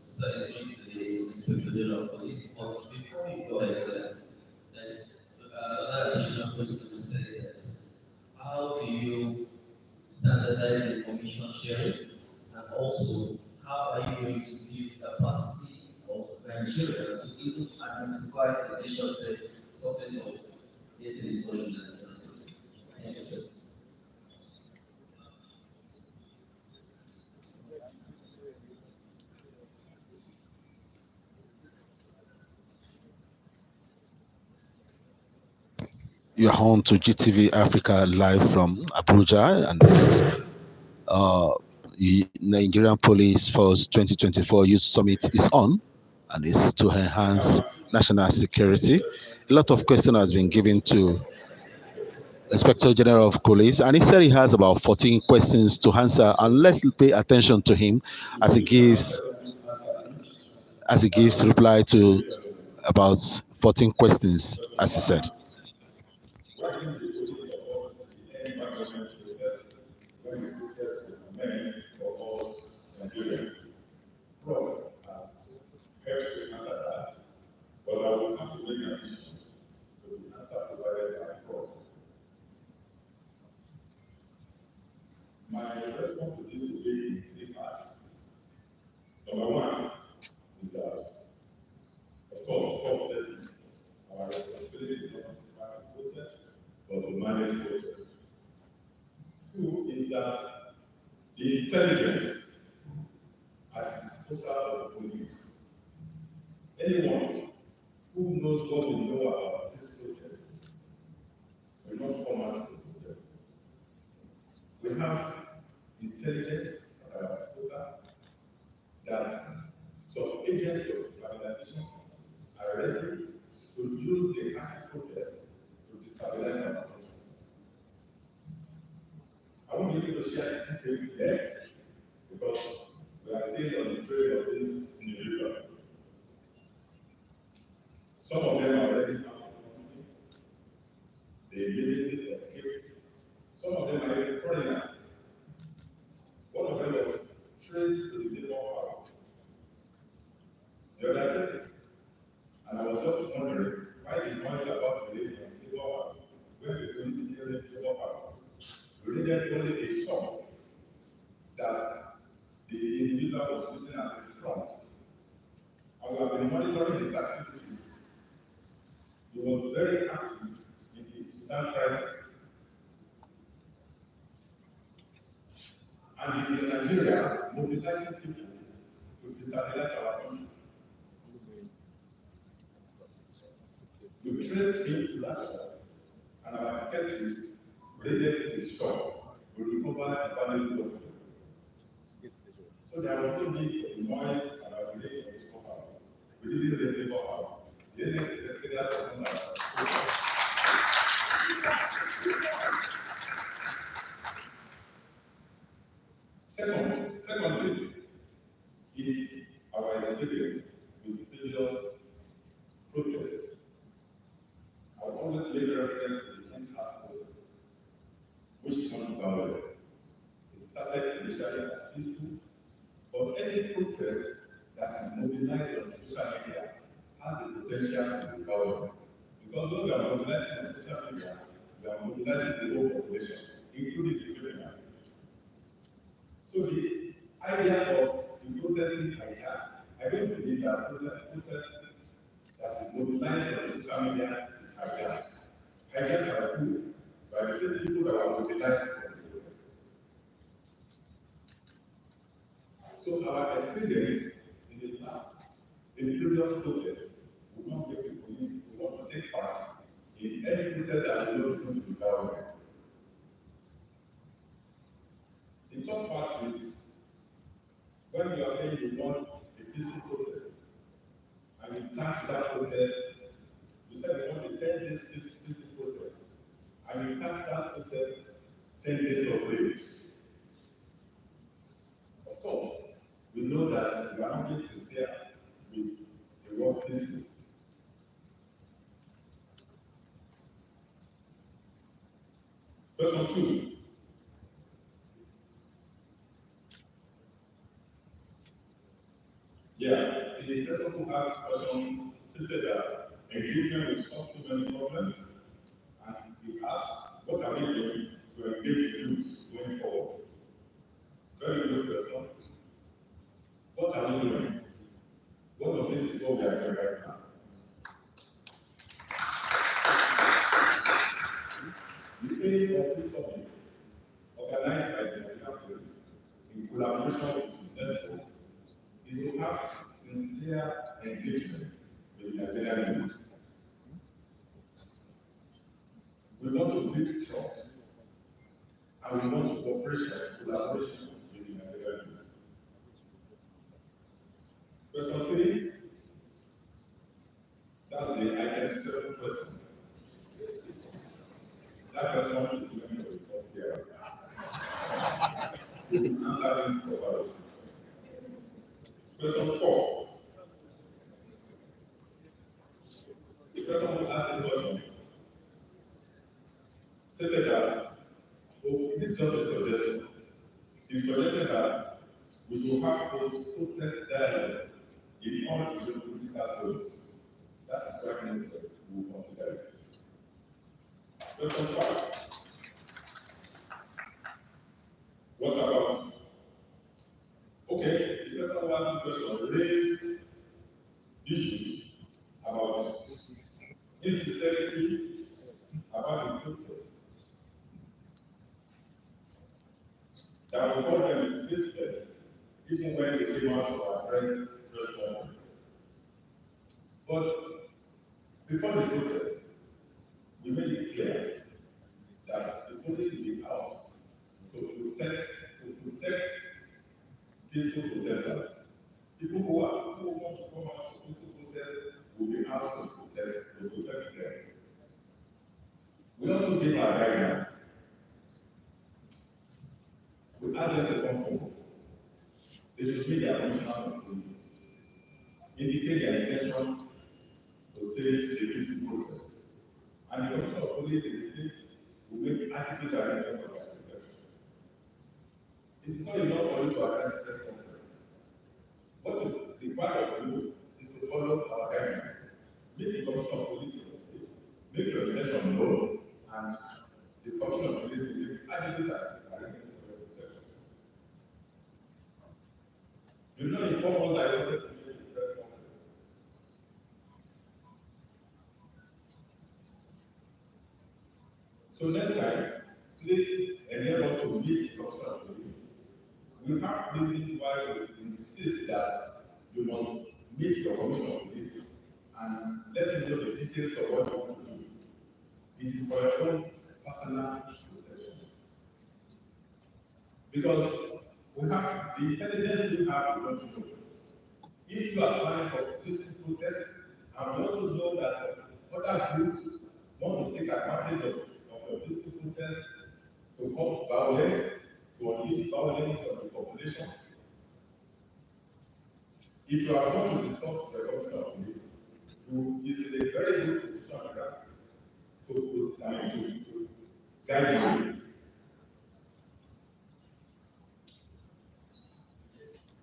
is going to the Inspector General of Police. But before you go ahead, sir, there's another additional question to say that how do you standardize information sharing, and also how are you going to build capacity of Nigeria to even identify potential threats of getting involved? Thank you, sir. You're on to GTV Africa live from Abuja, and this the Nigerian Police Force 2024 Youth Summit is on, and it's to enhance national security. A lot of questions has been given to Inspector General of Police, and he said he has about 14 questions to answer. And let's pay attention to him as he gives reply to about 14 questions, as he said. But I will have to make an issue to the answer provided by God. My response to this today is three parts. Number one is that, of course, our responsibility is not to manage protest, but to manage protest. intelligence at the disposal of the police. Anyone who knows what we know about this protest will not come out to protest. We have intelligence at our disposal that some agents of stabilization are ready to use the anti-protest to destabilize our country. I won't be able to share details yet because we are still on the trail of this individual. Some of them are already out of the country. They immediately escaped. Some of them are even foreigners. One of them was traced to the neighbor house the other day. And I was just wondering why the noise about the lady in the neighbor house, when we go into the neighbor house, we needed only a song that the individual was using as a front. And we have been monitoring his activities. He was very active in the Sudan crisis. And he's in Nigeria mobilizing people to destabilize our country. We traced him to that shop, and our detectives raided his shop to recover the valuable document. So there was no need for the noise and our raid of his house. We didn't raid the house. The next secretary of the Secondly, is our experience with previous protests. I will always make reference to the King's Hospital, which turned violent. It started initially as peaceful, but any protest that is mobilized on social media has the potential to be violent. Because when we are mobilizing on social media, we are mobilizing the whole population, including the criminals. So the idea of the protesting hijack, I don't believe that protest that is mobilized on social media is hijack. Hijack are cool, but the same people that are mobilized for the protest. So our experience in the past, in the previous protest, we want to get the police to want to take part in any protest that is not going to be violent. The top part is when you are saying you want a peaceful protest, and you thank that protest, you said you want a 10 days peaceful protest, and you thank that protest 10 days of rage. Of course, we know that you are not being sincere with the word peaceful. Question 2. Yeah, it is a person who asked question stated that engagement will solve too many problems, and he asked, what are we doing to engage the youth going forward? Very good question. What are we doing? One of these is what we are doing right now. The aim of this summit, organized by the Nigerian police in collaboration with UNESCO, is to have sincere engagement with Nigerian youth. We want to build trust, and we want cooperation, collaboration with the Nigerian youth. Question 3, that's the item 7 question. That question is going to be up here. Answering properly. Question 4. The person who asked the question stated that, oh, this is just a suggestion. He suggested that we should have those protest dialogue in all the political zones. That is why we will consider it. Question 5. What about? Okay, the person who asked the question raised issues about insincerity about the protest. That will call them even when they came out to address press conference. But before the protest, we made it clear that the police will be out to protect peaceful protesters. People who want to come out to peaceful protest will be out to protect them. We also give our guidance. We ask them to come home. They should meet their commissioners of police, indicate their intention to stage a peaceful protest. And the commissioner of police in the state will make adequate arrangements for their protection. It is not enough for you to attend press conference. What is required of you is to follow our guidelines. Make the commissioner of police in the state, make your intention known, and the commissioner of police will make adequate arrangements for your protection. You know, inform us that I wanted to make a press conference. So next time, please endeavor to meet the commissioner of police. We have reasons why we insist that you must meet your commissioner of police and let him know the details of what you want to do. It is for your own personal protection. Because we have the intelligence we have, we want to know. If you are planning for peaceful protest, and we also know that other groups want to take advantage of your peaceful protest to cause violence, to unleash violence on the population. If you are going to discuss the commissioner of police, who is in a very good position to guide you.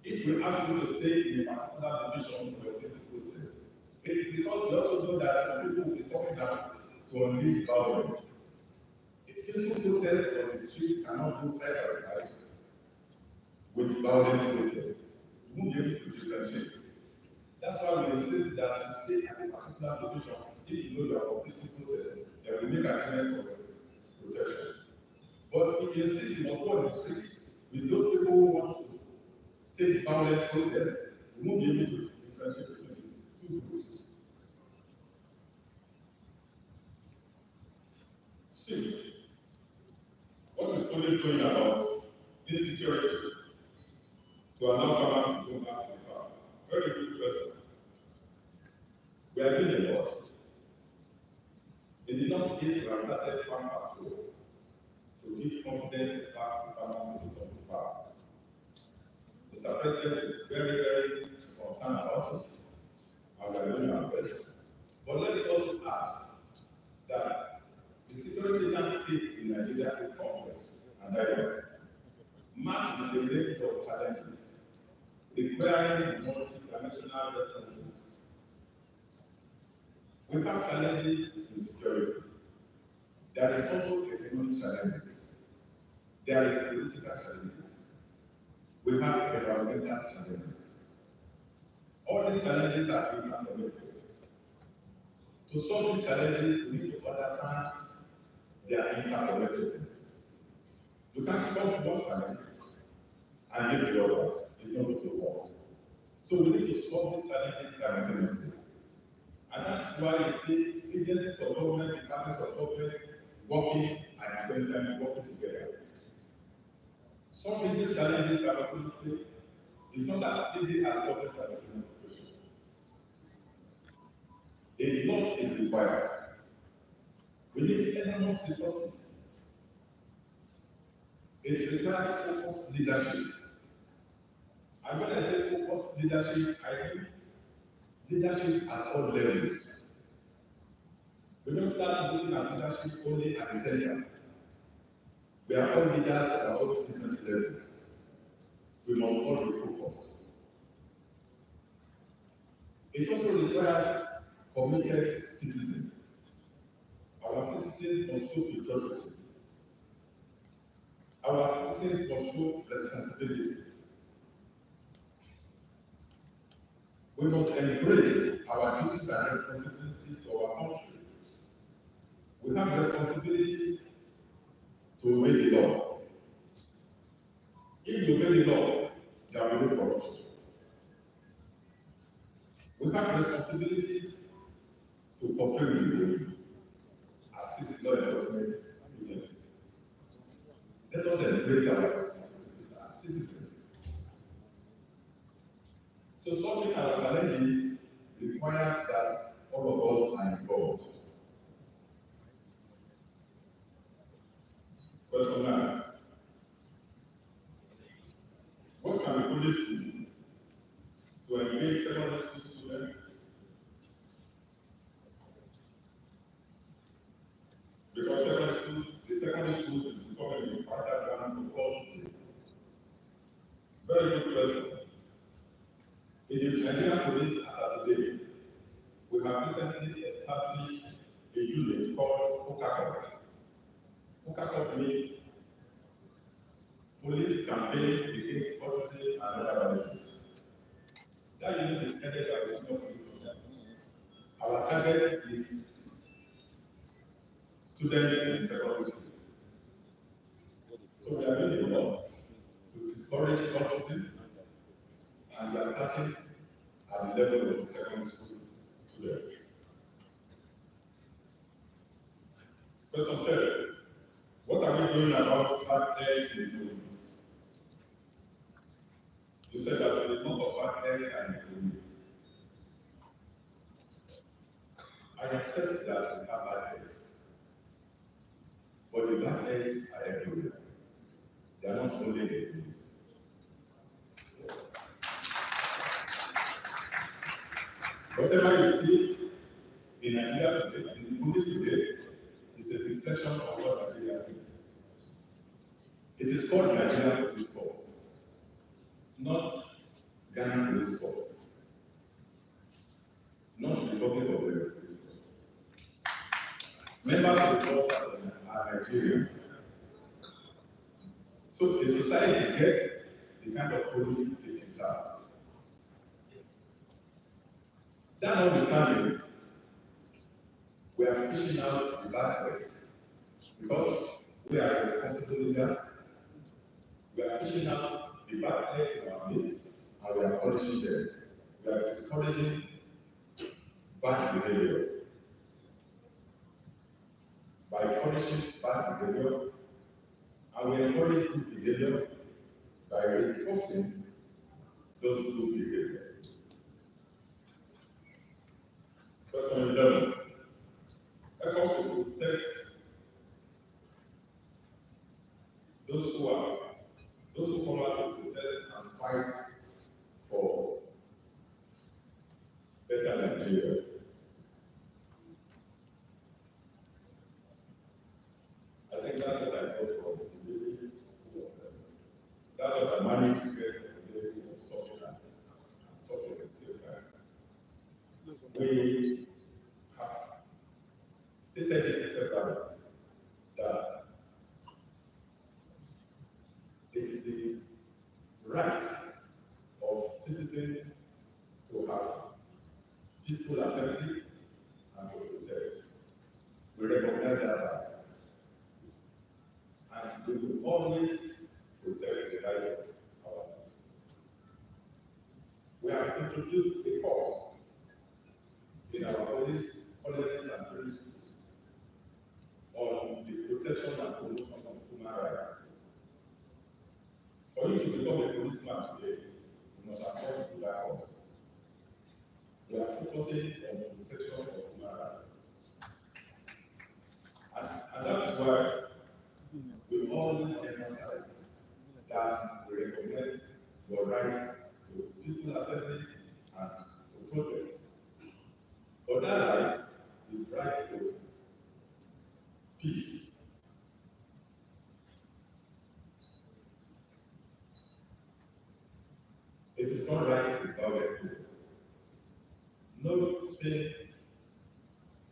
If we ask you to stay in a particular division for your peaceful protest, it is because we also know that some people will be coming down to unleash violence. A peaceful protest on the streets cannot go side by side with violent protest. You won't be able to differentiate. That's why we insist that you stay at a particular location. If you know you are for peaceful protest, then we make agreement for protection. But if you insist you must go on the streets with those people who want to take violent protest, we won't be able to differentiate between the two groups. See, what is only going about insecurity to allow farmers to go back to the farm? Very good question. We are doing a lot. In the Northeast, we have started farm patrol to give confidence back to farmers to return to farm. Mr. President is very concerned about it, and we are doing our best. But let me also add that the security landscape in Nigeria is complex and diverse, marked with a range of challenges requiring multi-dimensional responses. We have challenges in security. There is also economic challenges. There is political challenges. We have environmental challenges. All these challenges are interconnected. To solve these challenges, we need to understand their interconnectedness. You can't solve one challenge and leave the others. It's not going to work. So we need to solve these challenges simultaneously. And that's why you see agencies of government, departments of government working at the same time, working together. Solving these challenges simultaneously is not as easy as solving simultaneously. A lot is required. We need enormous resources. It requires focused leadership. And when I say focused leadership, I mean leadership at all levels. We don't start looking at leadership only at the center. We are all leaders at our own different levels. We must all be focused. It also requires committed citizens. Our citizens must show patriotism. Our citizens must show responsibility. We must embrace our duties and responsibilities to our country. We have responsibilities to obey the law. If you obey the law, there will be no corruption. cooperate with the police, assist law enforcement agencies. Let us embrace our responsibilities as citizens. So solving our challenges requires that all of us are involved. Question 9. What can the police do to engage secondary school students? Because the secondary schools is becoming a vital ground for policy. Very good question. In the Nigerian police as of today, we have recently established a unit called OCACOP. OCACOP means Police Campaign Against Poverty and Other Vices. That unit is headed by the senior police officer. Our target is students in secondary school. So we are doing a lot to discourage autism, and we are starting at the level of the secondary school students. Question 10. What are we doing about bad eggs in police? You said that there is not of bad eggs and police. I accept that we have bad eggs, but the bad eggs are everywhere. They are not only in the police. Whatever you see in Nigeria today, in the police today, is a reflection of what Nigeria is. It is called Nigerian Police Force, not Ghana Police Force, not the Republic of Benin Police Force. Members of the force are Nigerians. So the society gets the kind of police they deserve. That notwithstanding, we are fishing out the bad eggs because we are responsible leaders. We are fishing out the bad eggs in our midst and we are punishing them. We are discouraging bad behavior. By punishing bad behavior, and we encourage good behavior by reinforcing those good behaviors. Question 11. Efforts to protect those who come out to protest and fight for better Nigeria. I think that's what I got from the lady who was there. That's what I managed to get from the lady who was talking at the same time. We have stated it separately that it is the right of citizens to have peaceful assembly and to protest. We recognize that right. And we will always protect the rights of our citizens. We have introduced a course in our police colleges and training schools on the protection and promotion of human rights. For you to become a policeman today, you must have gone through that course. We are focusing on the protection of human rights. And that is why we always emphasize that we recognize your right to peaceful assembly and to protest. But that right is right to peace. It is not right to violent protest. No sane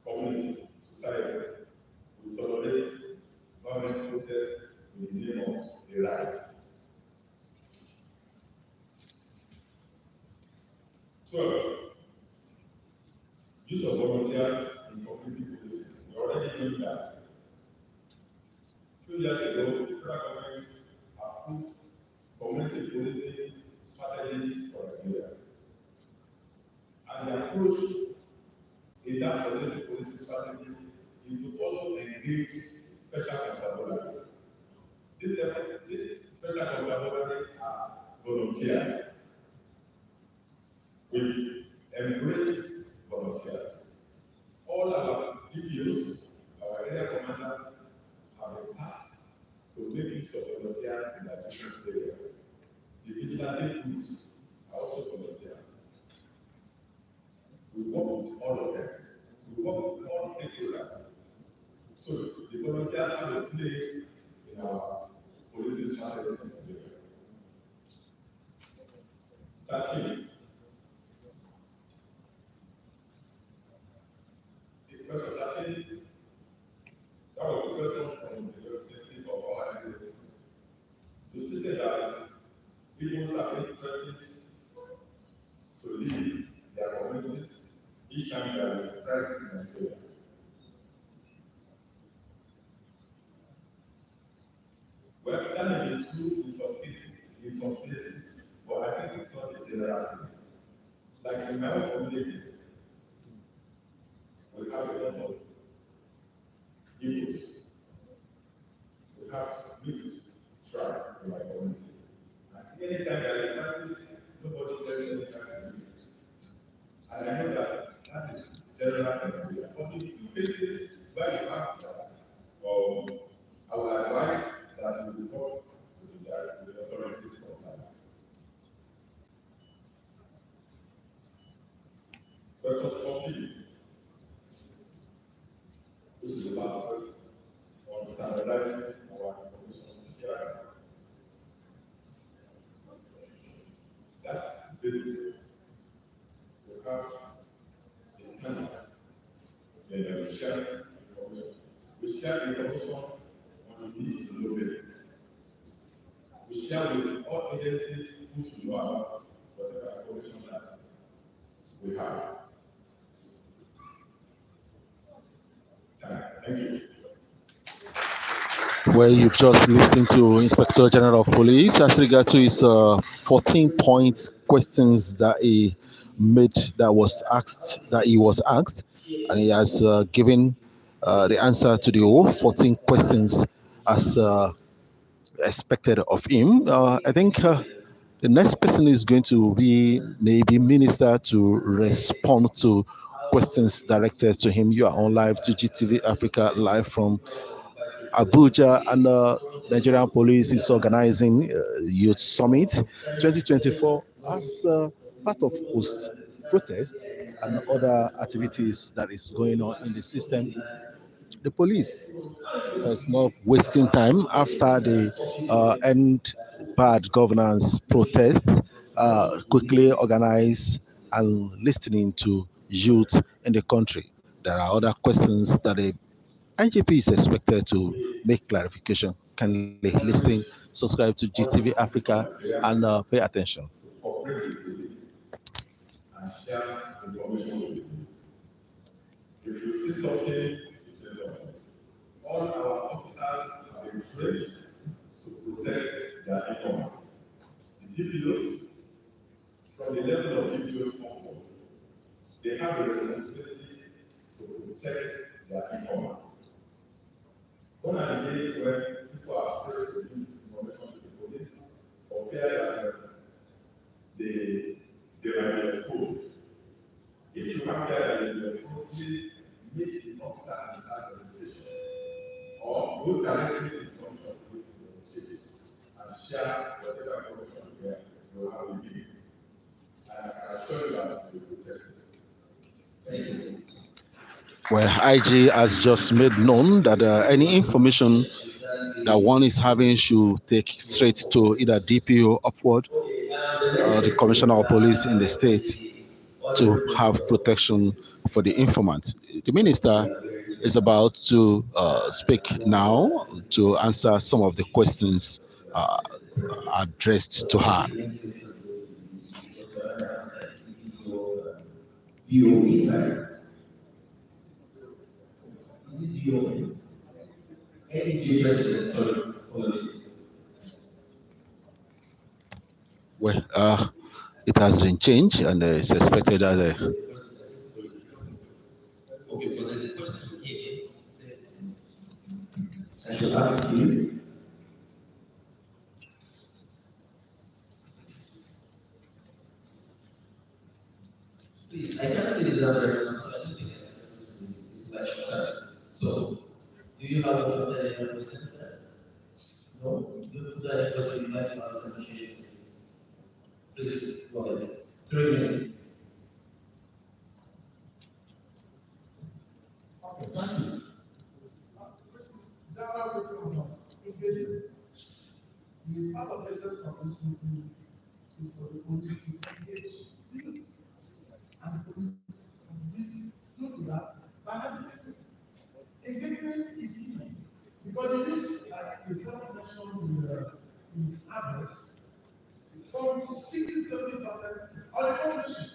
community, society, will tolerate violent protest in the name of the right. 12. Use of volunteers in community policing. We already know that. 2 years ago, the federal government approved community policing strategies for Nigeria. And the approach in that community policing is to also engage special constabulary. This special constabulary are volunteers. We embrace volunteers. All our DPOs, our area commanders, have a task to make use of volunteers in their different areas. The vigilante groups are also volunteers. We work with all of them. We work with all stakeholders. So the volunteers have a place in our police strategies in Nigeria. Thirdly, the question actually, that was the question from the representative of our identity. You stated that people are being threatened to leave their communities each time there is crisis in Nigeria. Well, that may be true in some places, but I think it's not a general thing. Like in my own community, we have a lot of Igbos. We have mixed tribes in my community. And anytime there is crisis, nobody tells any kind of news. And I know that is general in Nigeria. But in cases where you have that, I will advise that you report to the authorities concerned. Question 14, which is the last question, on standardizing our information sharing. That's basically, we have a standard, then we share information. We share information on a need to know basis. We share with all agencies who should know about whatever information that we have. Thank you. Well, you've just listened to Inspector General of Police as regard to his 14-point questions that he made, that he was asked, and he has given the answer to the whole 14 questions as expected of him. I think the next person is going to be maybe Minister to respond to questions directed to him. You are on live to GTV Africa, live from Abuja, and Nigerian Police is organizing Youth Summit 2024 as part of post protest and other activities that is going on in the system. The police is not wasting time after the end bad governance protest, quickly organize and listening to youth in the country. There are other questions that the IGP is expected to make clarification. Kindly listen, subscribe to GTV Africa, and pay attention. Cooperate with police and share information with the police. If you see something, you say something. All our officers have been trained to protect their informants. The DPOs, from the level of DPOs upward, they have a responsibility to protect their informants. Gone are the days when people are afraid to give information to the police or fear that they might be exposed. If you have fear that they will be exposed, please meet the officer in charge of the station or go directly to the front of the police station and share whatever information you have with you. And I can assure you that you will protect it. Thank you. Well, IG has just made known that any information that one is having should take straight to either DPO upward or the Commissioner of Police in the state to have protection for the informant. The minister is about to speak now to answer some of the questions addressed to her. Well, it has been changed, and it's expected that. Okay, but there's a question here to ask you. Please, I can't see the other person, so I don't think it's much time. So, do you have a representative? No? Do you have a person you'd like to ask the question? Please, go ahead. 3 minutes. Okay, thank you. General question about engagement. The part of essence of this meeting is for the police to engage and the police to do that by having engagement is key. Because it is like the government mentioned in his address, from 60-70% of the population.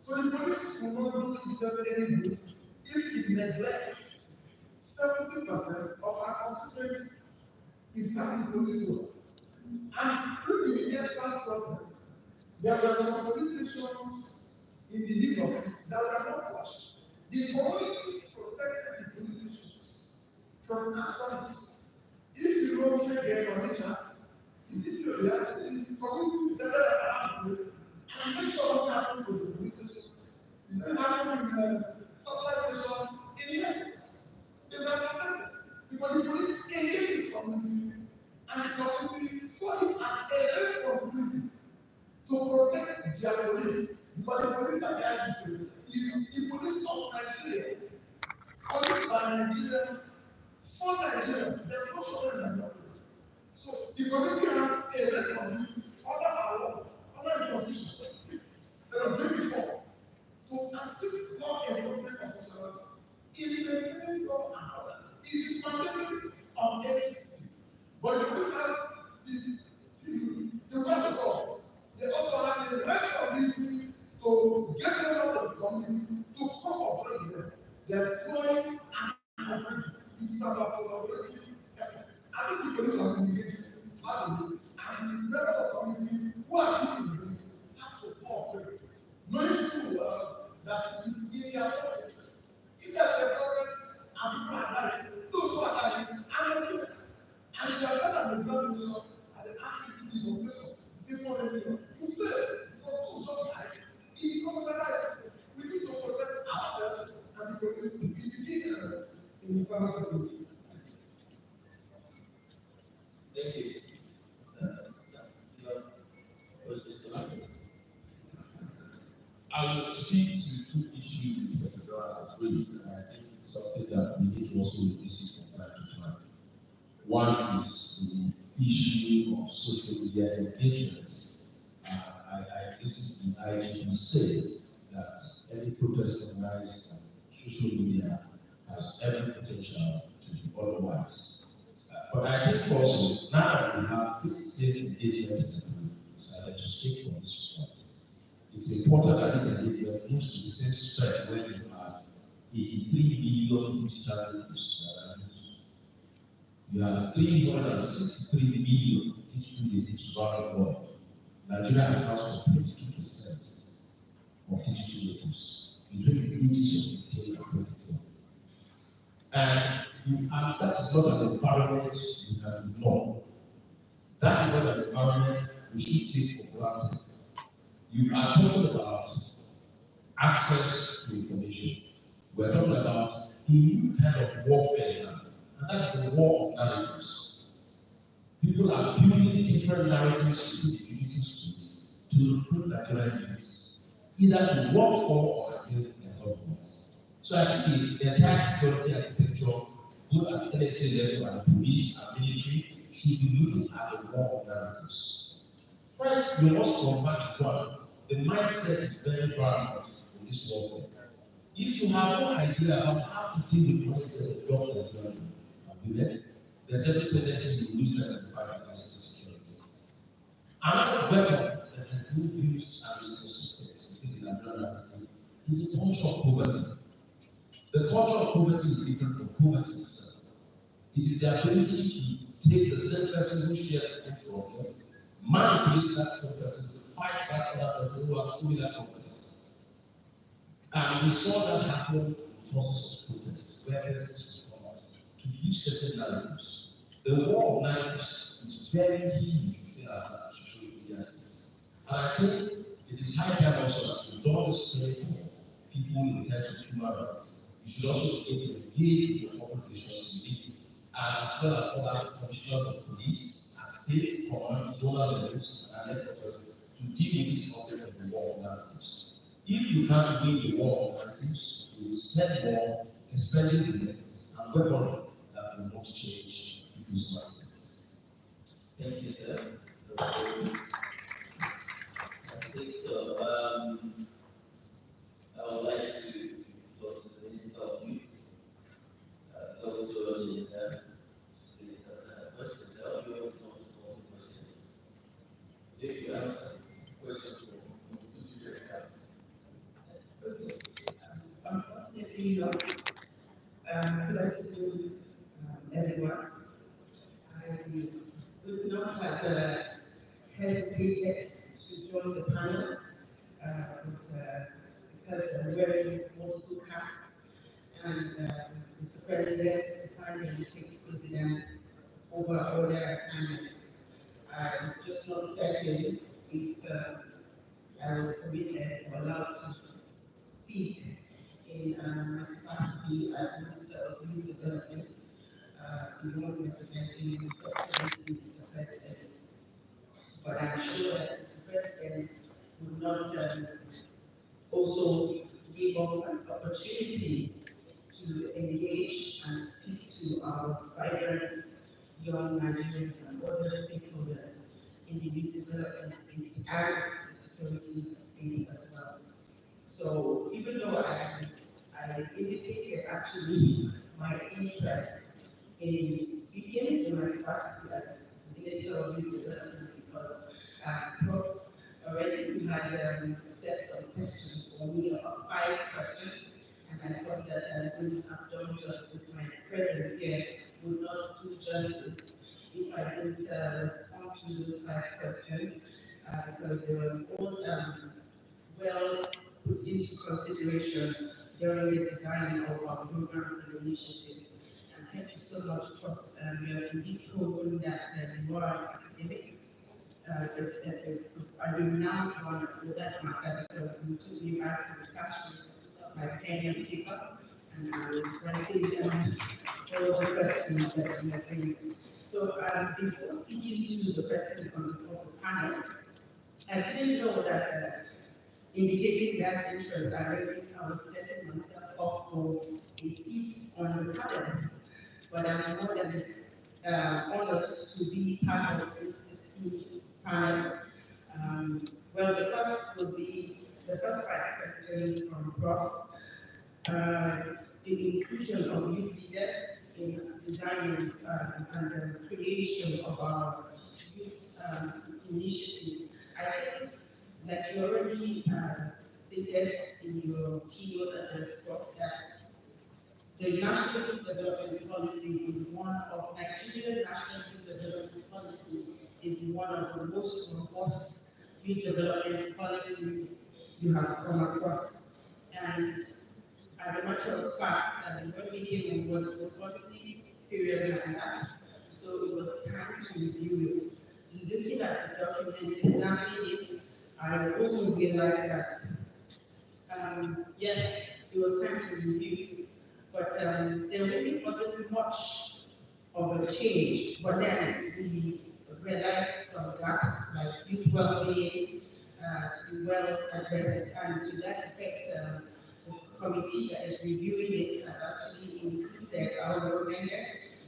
So the police will not do itself any good if it neglects 70% of our constituency is starting police work. And looking at the extra progress, there were some police stations in the heat of it that were not watched. The communities protected the police stations from assaults. If you don't take their commission, if you have the community together around this, and make sure what happens to the police station. It doesn't happen in the supply station in the airport. They are protected because the police engage the community and the community saw it as a responsibility to protect their police. Because the police that they are using is the police of Nigeria, owned by Nigerians, for Nigerians. There's no shortage in Nigeria. So the community has a responsibility under our law, under the constitution, that was made before, to assist law enforcement officers in maintaining law and order. It is mandatory on every city. But the police has the right of law. They also have the responsibility to get rid of the community, to cooperate with them. They are exploring and cooperating. It is about collaborative effort. I think the police have been engaged last week, and the members of the community who are doing it have to cooperate. Knowing full well that it is in their pocket. If there's a progress and people are dying, those who are dying are not doing it. And if you are better than the examination, and they ask you to do the operation, they want to do it. You fail because those just like it becomes a life. We need to protect ourselves and the community. It's the key element in the pharmaceutical. Thank you. I will speak to two issues that the Dora has raised, and I think it's something that we need to also revisit from time to time. One is the issue of social media engagements. I listened to the IGP say that any protest organized on social media has every potential to be otherwise. But I think also, now that we have this same engagement, decided to speak on this point. It's important that this engagement moves to the same strength when you have 83 billion digital natives. You have 363 million digital natives around the world. Nigeria accounts for 22% of digital natives between the ages of 18 and 24. And that is not an environment you can ignore. That is not an environment we should take for granted. You are talking about access to information. We're talking about a new kind of warfare now, and that's the war of narratives. People are building different narratives to the digital space to recruit Nigerian youths, either to work for or against their governments. So I think the entire security architecture, both at NSA level and police and military, should be looking at the war of narratives. First, we must convert one. The mindset is very paramount in this warfare. If you have no idea about how to deal with the mindset of young Nigerians and women, there's every tendency to lose them and fight against security. Another weapon that has been used and is consistent within the Nigerian narrative is the culture of poverty. The culture of poverty is different from poverty itself. It is the ability to take the same person who shares the same problem, manipulate that same person to fight that other person who has similar problems. And we saw that happen in forces of protest, where persons come out to use certain narratives. The war of narratives is very huge within our social media space. And I think it is high time also that we don't display for people in terms of human rights. You should also begin to engage with the public relations unit, and as well as other commissioners of police at state, command, zonal levels, and headquarters to deal with this concept of the war of narratives. If you can't win the war of narratives, you will spend more expending bullets and weaponry that will not change people's mindsets. Thank you, sir. I think so. I would like to go to the Minister of Youth. Those who are in please answer questions. I hope you want to know questions. If you answer questions, we'll do your hands. Unfortunately, not. Good afternoon, everyone. I would not have hesitated to join the panel because I'm wearing multiple caps and Mr. President finally takes precedence over other assignments. It's just not certain if I was permitted or allowed to speak in my capacity as Minister of Youth Development, beyond representing Mr. President. But I'm sure that the President would not also give up an opportunity to engage and speak to our vibrant young Nigerians and other stakeholders in the youth development space and the security space as well. So even though I indicated actually my interest in speaking in my capacity as Minister of Youth Development because Prof already had set some questions for me, about 5 questions, and I thought that I wouldn't have done justice. My presence here would not do justice if I didn't respond to those 5 questions because they were all well put into consideration during the design of our programs and initiatives. And thank you so much for your indeed proven that you are an academic. I renowned one for that matter because you took me back to the classroom, my pen and paper, and I was writing down all the questions that you have been. So before speaking to the president of the panel, I didn't know that indicating that interest, I was setting myself up for a seat on the panel. But I'm more than honored to be part of this esteemed panel. Well, the first will be the first 5 questions from Prof. The inclusion of youth leaders in designing and the creation of our youth initiatives. I think that you already stated in your keynote address, Prof, that the National Youth Development Policy is one of Nigeria's National Youth Development Policy is one of the most robust youth development policies you have come across. And as a matter of fact, when we came on was the policy period and that, so it was time to review it. Looking at the document, examining it, I also realized that yes, it was time to review, but there really wasn't much of a change. But then we realized some gaps like youth well-being to be well addressed, and to that effect, the committee that is reviewing it has actually included our recommendation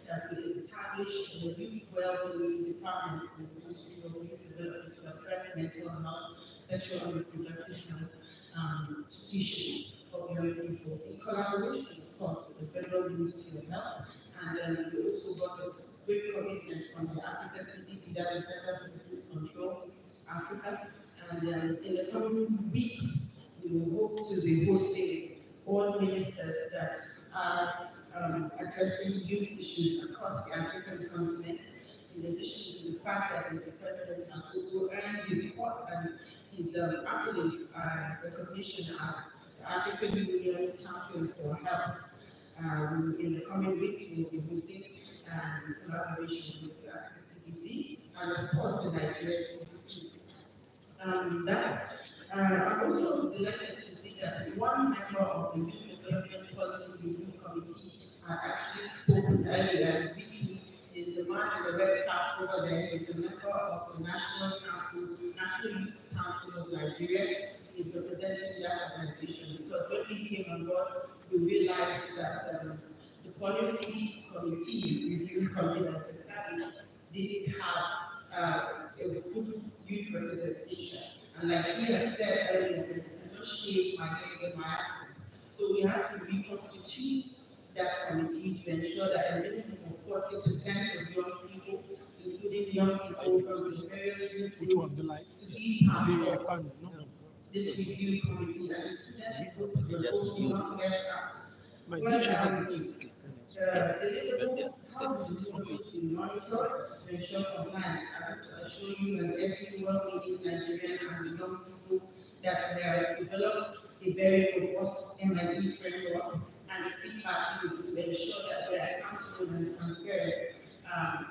that we establish the youth well-being department in the Ministry of Youth Development to address mental health, sexual and reproductive health issues of young people in collaboration, of course, with the Federal Ministry of Health. And we also got a great commitment from the Africa CDC, that is Center for Disease Control Africa. And in the coming weeks, we will hope to be hosting all ministers that are addressing youth issues across the African continent, in addition to the fact that the President has also earned his support and his accolade recognition as the African Union Champion for Health. In the coming weeks, we will be hosting and collaboration with the CDC and of course the Nigerian CDC. I'm also delighted to see that one member of the Youth Development Policy Review Committee actually spoken earlier. Vicky is the man in the red cap over there. He's a member of the National Youth Council of Nigeria. He's representing that organization because when we came on board, we realized that the policy committee review committee that was established didn't have a good youth representation. And like we have said earlier, we cannot shave my head with my axes. So we have to reconstitute that committee to ensure that a minimum of 40% of young people, including young people from the various youth groups, to be part of this review committee and the student group will also not left out. Well, the deliverables, how the deliverables to monitor to ensure compliance. I want to assure you and everyone in Nigeria and the young people that we have developed a very robust M&E framework and a feedback loop to ensure that we are accountable and transparent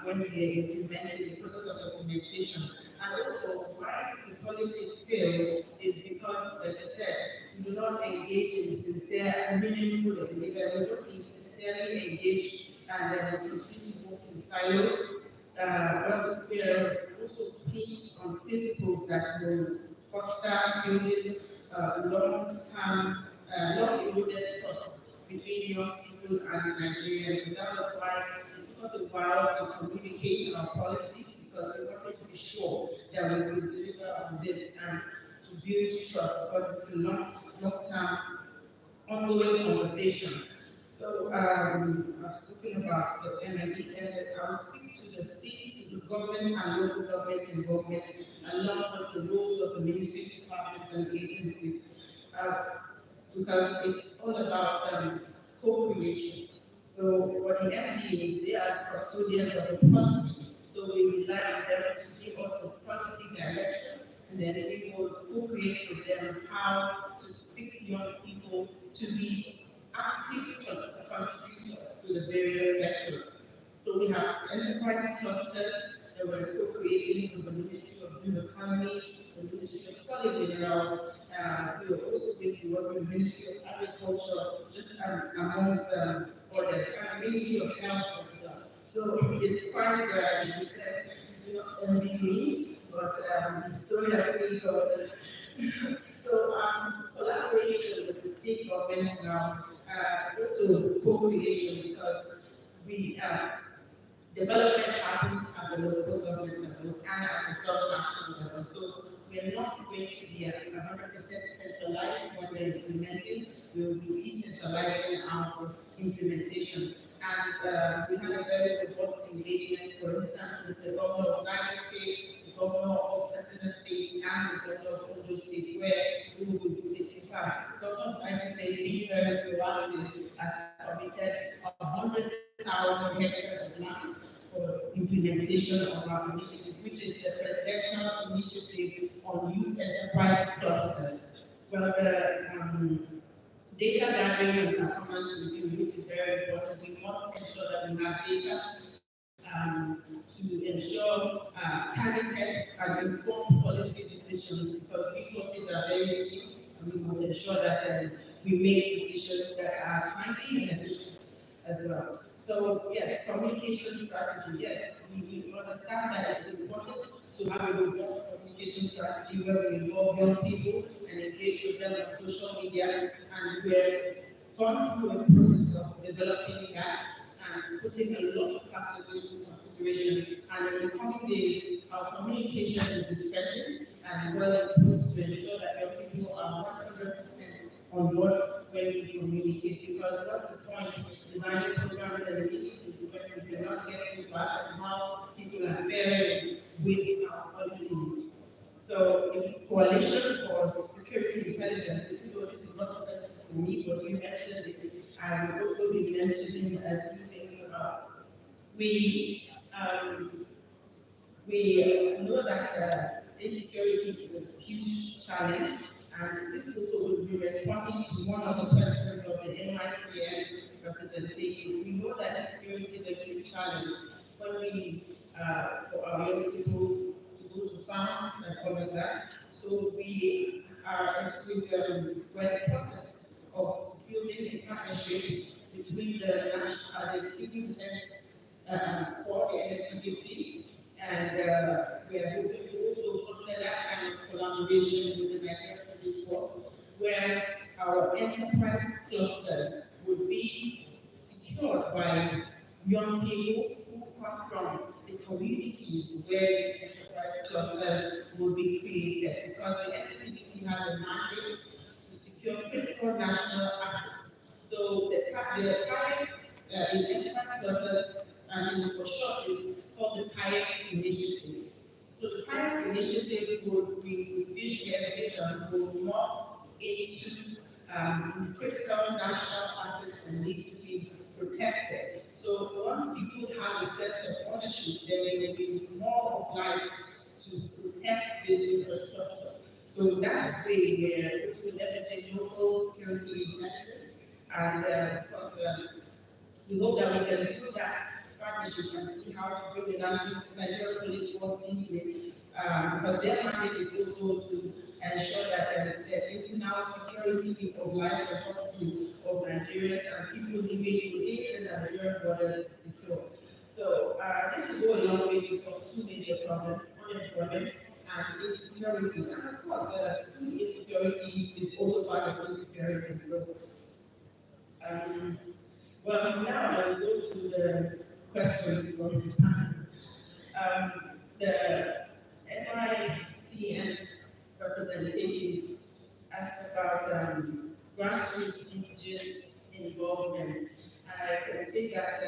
when we are implementing the process of implementation. And also, why the policies fail is because, like I said, we do not engage in sincere and meaningful delivery. We don't sincerely engage and then we continue to work in silos. But we are also based on principles that will foster building long-term, long-eroded trust between young people and Nigerians. And that was why it took us a while to communicate our policies because we wanted to be sure that we will deliver on this and to build trust because it's a long-term ongoing conversation. So I've spoken about the energy, and I'll speak to the states, to the government and local government involvement, along with the roles of the ministry departments and agencies, because it's all about co-creation. So for the MDAs, they are custodians of the policy, so we rely on them to give us the policy direction, and then we will co-create with them how to fix young people to be active contributors to the various sectors. So we have enterprise clusters that we're co-creating with the Ministry of New Economy, the Ministry of Solid Minerals. We are also going to work with the Ministry of Agriculture, just amongst others, and the Ministry of Health as well. So it's quite, as you said, not only me, but so happy because so collaboration with the state government now, also co-creation because we development happens at the local government level and at the sub-national level. So we're not going to be at 100% centralized when we're implementing. We will be decentralizing our implementation. And we have a very robust engagement, for instance, with the governor of Niger State, the governor of Katsina State, and the governor of Ondo State, where we will be, in fact, the governor of Niger State being very proactive has committed 100,000 hectares of land for implementation of our initiative, which is the presidential initiative on youth enterprise clusters. Well, the data gathering and performance review, which is very important. We must ensure that we have data to ensure targeted and informed policy decisions because resources are very few, and we must ensure that we make decisions that are timely and efficient as well. So yes, communication strategy, yes, we understand that it's important to have a robust communication strategy where we involve young people and engage with them on social media, and we're gone through a process of developing that and putting a lot of factors into consideration. And in the coming days, our communication will be strengthened and well improved to ensure that young people are 100% on board when we communicate. Because what's the point designing programs and initiatives when we cannot get feedback on how people are faring with our policies? So, the Coalition for Security Intelligence, this is not a question for me, but you mentioned it. I will also be mentioning a few things about. We know that insecurity is a huge challenge, and this also will be responding to one of the questions of the NYCN representation. We know that security is a big challenge when we, for our young people to go to farms and all of that. So we are we're in the process of building a partnership between the civil defense for the NSCDC, and we are hoping to also foster that kind of collaboration with the Nigerian Police Force, where our enterprise clusters would be secured by young people who come from the communities where the enterprise cluster will be created, because the NSCDC has a mandate to secure critical national assets. So the target in enterprise cluster, for short, is called the PIEC initiative. So the PIEC initiative would be vision will morph into critical national assets and need to be protected. So once people have a sense of ownership, then they will be more obliged to protect this infrastructure. So that's the way this will leverage local security intelligence, and of course, we hope that we can do that partnership and see how to bring the Nigerian Police Force into it, because their mandate is also to ensure that the internal security of life and property of Nigerians and people living within the Nigerian borders is secure. So this will go a long way to solve two major problems: unemployment and insecurity. And of course, food insecurity is also part of insecurity. So, well, now I'll go to the questions from the panel. The NICN representative asked about grassroots indigenous involvement. I can say that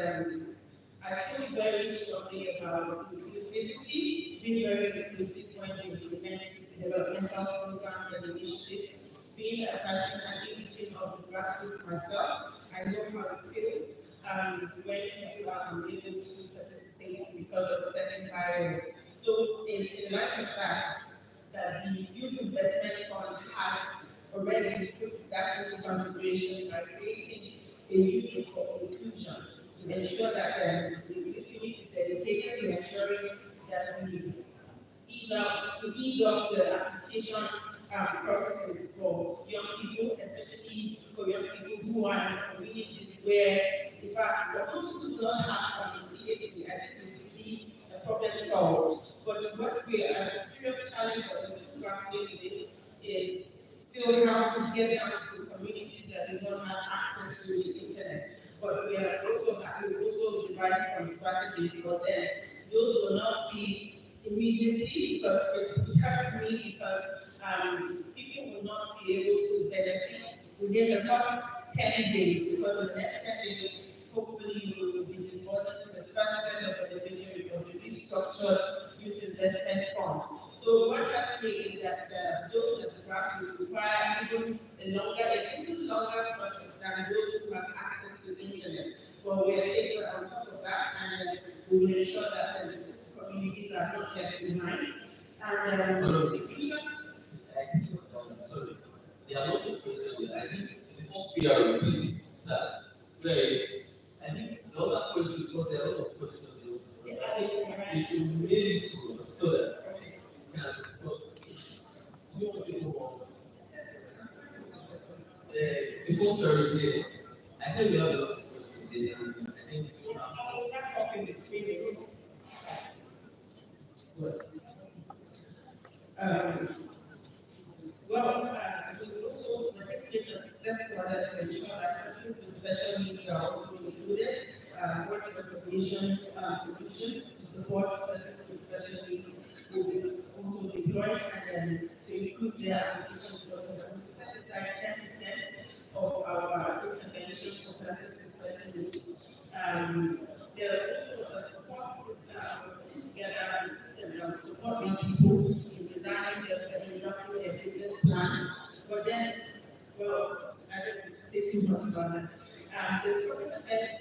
I feel very strongly about inclusivity, being very inclusive when you implement developmental programs and initiatives. Being a person and individual of the grassroots myself, I know how it feels when people are unable to participate because of certain barriers. So it's in light of that the youth investment fund has already put that into consideration by creating a unit for inclusion to ensure that the youth is dedicated to ensuring that we ease up the application processes for young people, especially for young people who are in communities where, in fact, for those who do not have immediately, I think we see the problem solved. But what we are a serious challenge for the program is still how to get down to communities that do not have access to the internet. But we are also devising some strategies for them. Those will not be immediately, because it hurts me, because people will not be able to benefit within the first 10 days, because the next 10 days, hopefully, we will be devoted to the first set of beneficiaries of the restructured youth investment fund. So what hurts me is that those at the grassroots require even a little longer process than those who have access to the internet. But we are taking on top of that, and we will ensure that communities are not left behind. And the vision. Sorry, there are a lot of questions. I think the first PR, please, sir. Where I think the other question, because there are a lot of questions. You should mail it to us so that we can. You want to know before Thursday, I think we have a lot of questions there, and I think we have. Well, we also take a step further to ensure that persons with special needs are also included. Work recognition solutions to support persons with special needs will be also deployed, and then to improve their application process. And we set aside 10% of our interventions for persons with special needs. There are also a support system together and supporting people in designing their business plans. But then, well, I don't say too much about that. The Corporate Affairs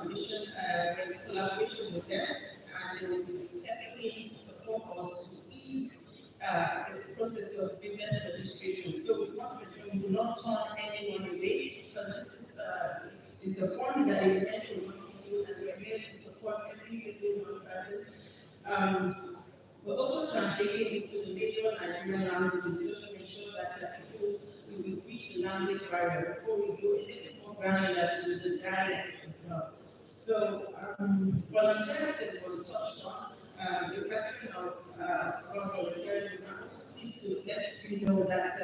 Commission, in collaboration with them, and they will be technically support us to ease the process of business registration. So we want to ensure we do not turn anyone away, because this is It's a fund that is meant for young people, and we are here to support every single young person. We're also translating into the major Nigerian languages just to ensure that people will reach the language barrier before we go a little more granular to the dialect as well. So, volunteering was touched on. The question of volunteering, I'm also pleased to let you know that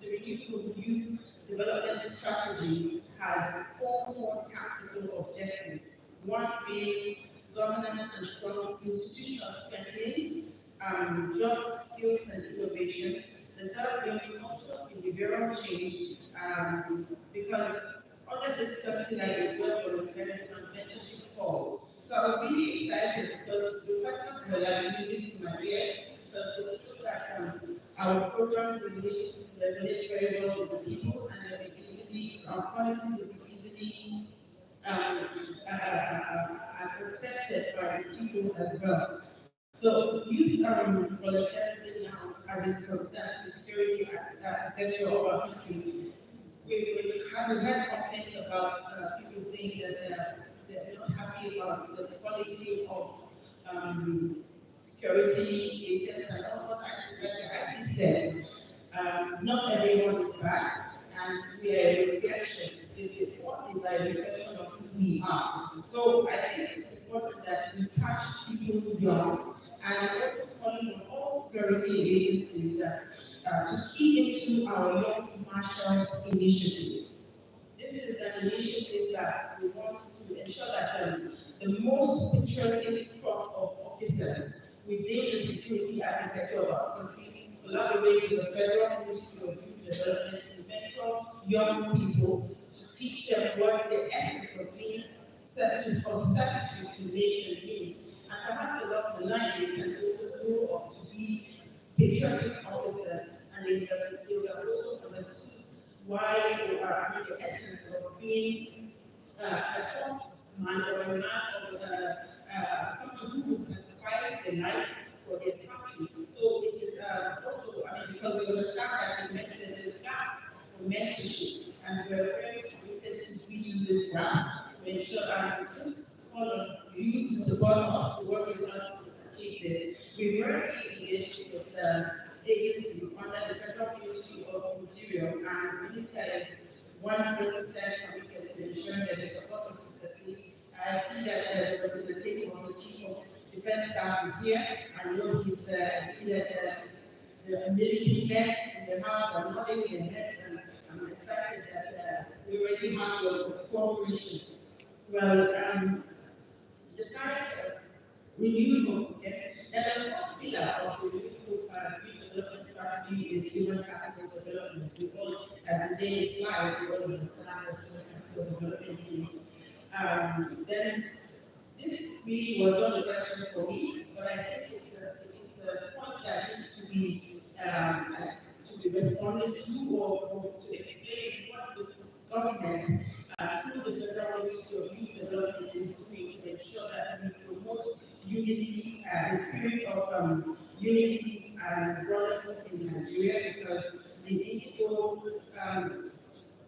the Renewable Youth Development Strategy has four core tactical objectives. One being governance and strong institutional strengthening, job skills and innovation. The third being cultural behavioral change, because under this circular is where volunteering and mentorship falls. So I'm really excited because the questions were like music to my ear, because it was so that our program relations resonate very well with the people, and that it easily, our policies will be easily accepted by the people as well. So youth volunteering now as it concerns the security architecture of our country. We have had complaints about people saying that they're not happy about the quality of security agents and all what I actually said. Not everyone is bad, and we are a reflection. The force is a reflection of who we are. So I think it's important that we catch people young, and I'm also calling on all security agencies to key into our young marshals initiative. This is an initiative that we want to ensure that the most patriotic crop of officers within the security architecture of our country collaborate with the Federal Ministry of Youth Development to mentor young people to teach them what the essence of being secretary to nation means. And perhaps along the line, they can also grow up to be patriotic officers, and they will also understood why they are, I mean, the essence of being a force man or a man of someone who sacrifices their life for their country. So it is also, I mean, because we understand that the mentioned gap for mentorship, and we're very committed to reaching this gap to ensure that we just call on you to support us, to work with us to achieve this. We work engaged with agencies under the Federal Ministry of Interior, and the minister is 100% committed to ensuring that the support is successful. I see that the representative of the Chief of Defense Staff is here. I know he's the military men in the house are nodding their heads, and I'm excited that we already have your cooperation. Well, the current renewable, and the fourth pillar of the renewable youth development strategy is human capital development. We all, as the day flies, we all understand what human capital development is. Then this really was not a question for me, but I think it's a point that needs to be responded to, or to explain what the government through the Federal Ministry of Youth Development is doing to ensure that we promote unity, the spirit of unity and brotherhood in Nigeria, because the individual,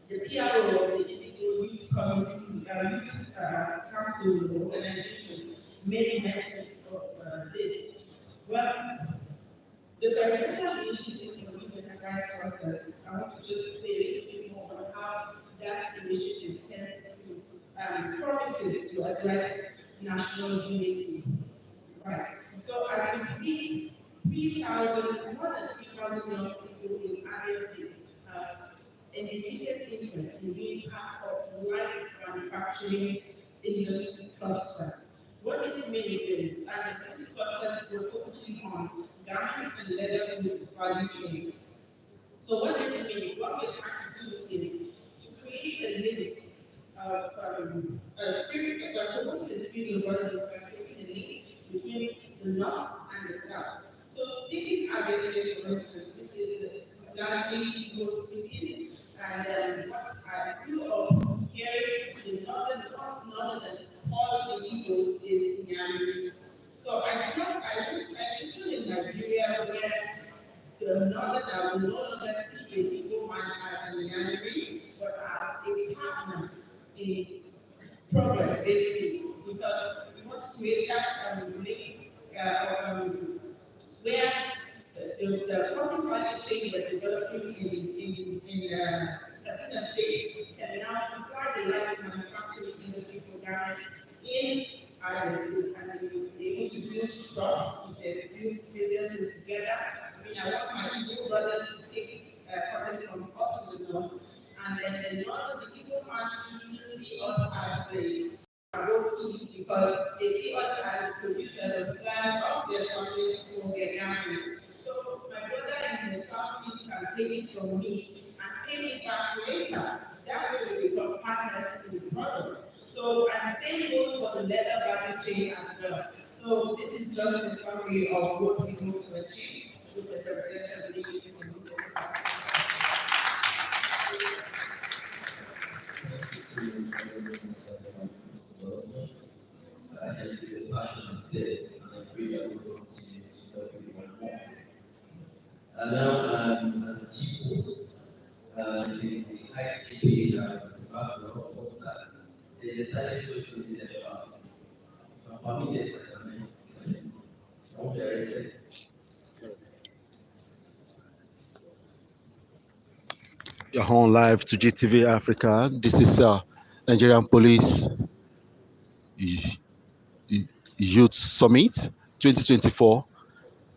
the PRO of the individual youth community, youth council organization made mention of this. Well, the presidential initiative for youth enterprise process, I want to just say a little bit more on how that initiative tends to promises to address national unity. Right. So as we speak, 3,000, more than 3,000 young people in Abia State an immediate interest in being part of light manufacturing industry cluster. What this means is, and this cluster will focusing on garments and leather goods value chain. So what does it mean? What we're trying to do is to create a link of spirit, promote the spirit of brotherhood by creating a link between the north and the south. So taking Abia State, for instance, which is largely Igbo speaking, and what I grew up hearing the northern, the first northern, all the Igbos is Nyamiri. So I live in Nigeria where the northern will no longer see a Igbo man as a Nyamiri, but as a partner in progress, basically, because we want to create that link where the content value chain we're developing in Katsina State can now supply the light manufacturing industry for Ghana in ISO, and they able to build trust, they build businesses together. I mean, I want my Igbo brothers to take content from us to know, and then a lot of the Igbo artists usually see us as the rookies because they see us as producers of plans of their country for their families. So my brother in the Southeast can take it from me and pay it back later. That way we become partners in the product. So, and the same goes for the leather value chain as well. So this is just a summary of what we hope to achieve with the presidential leadership in this I see the passion is there, and I pray that we will continue to help everyone more. And now, as a chief host, the ITP back to us also, they decided to issue this advance. For me, yes, I won't be arrested. You're on live to GTV Africa. This is Nigerian Police Youth Summit 2024.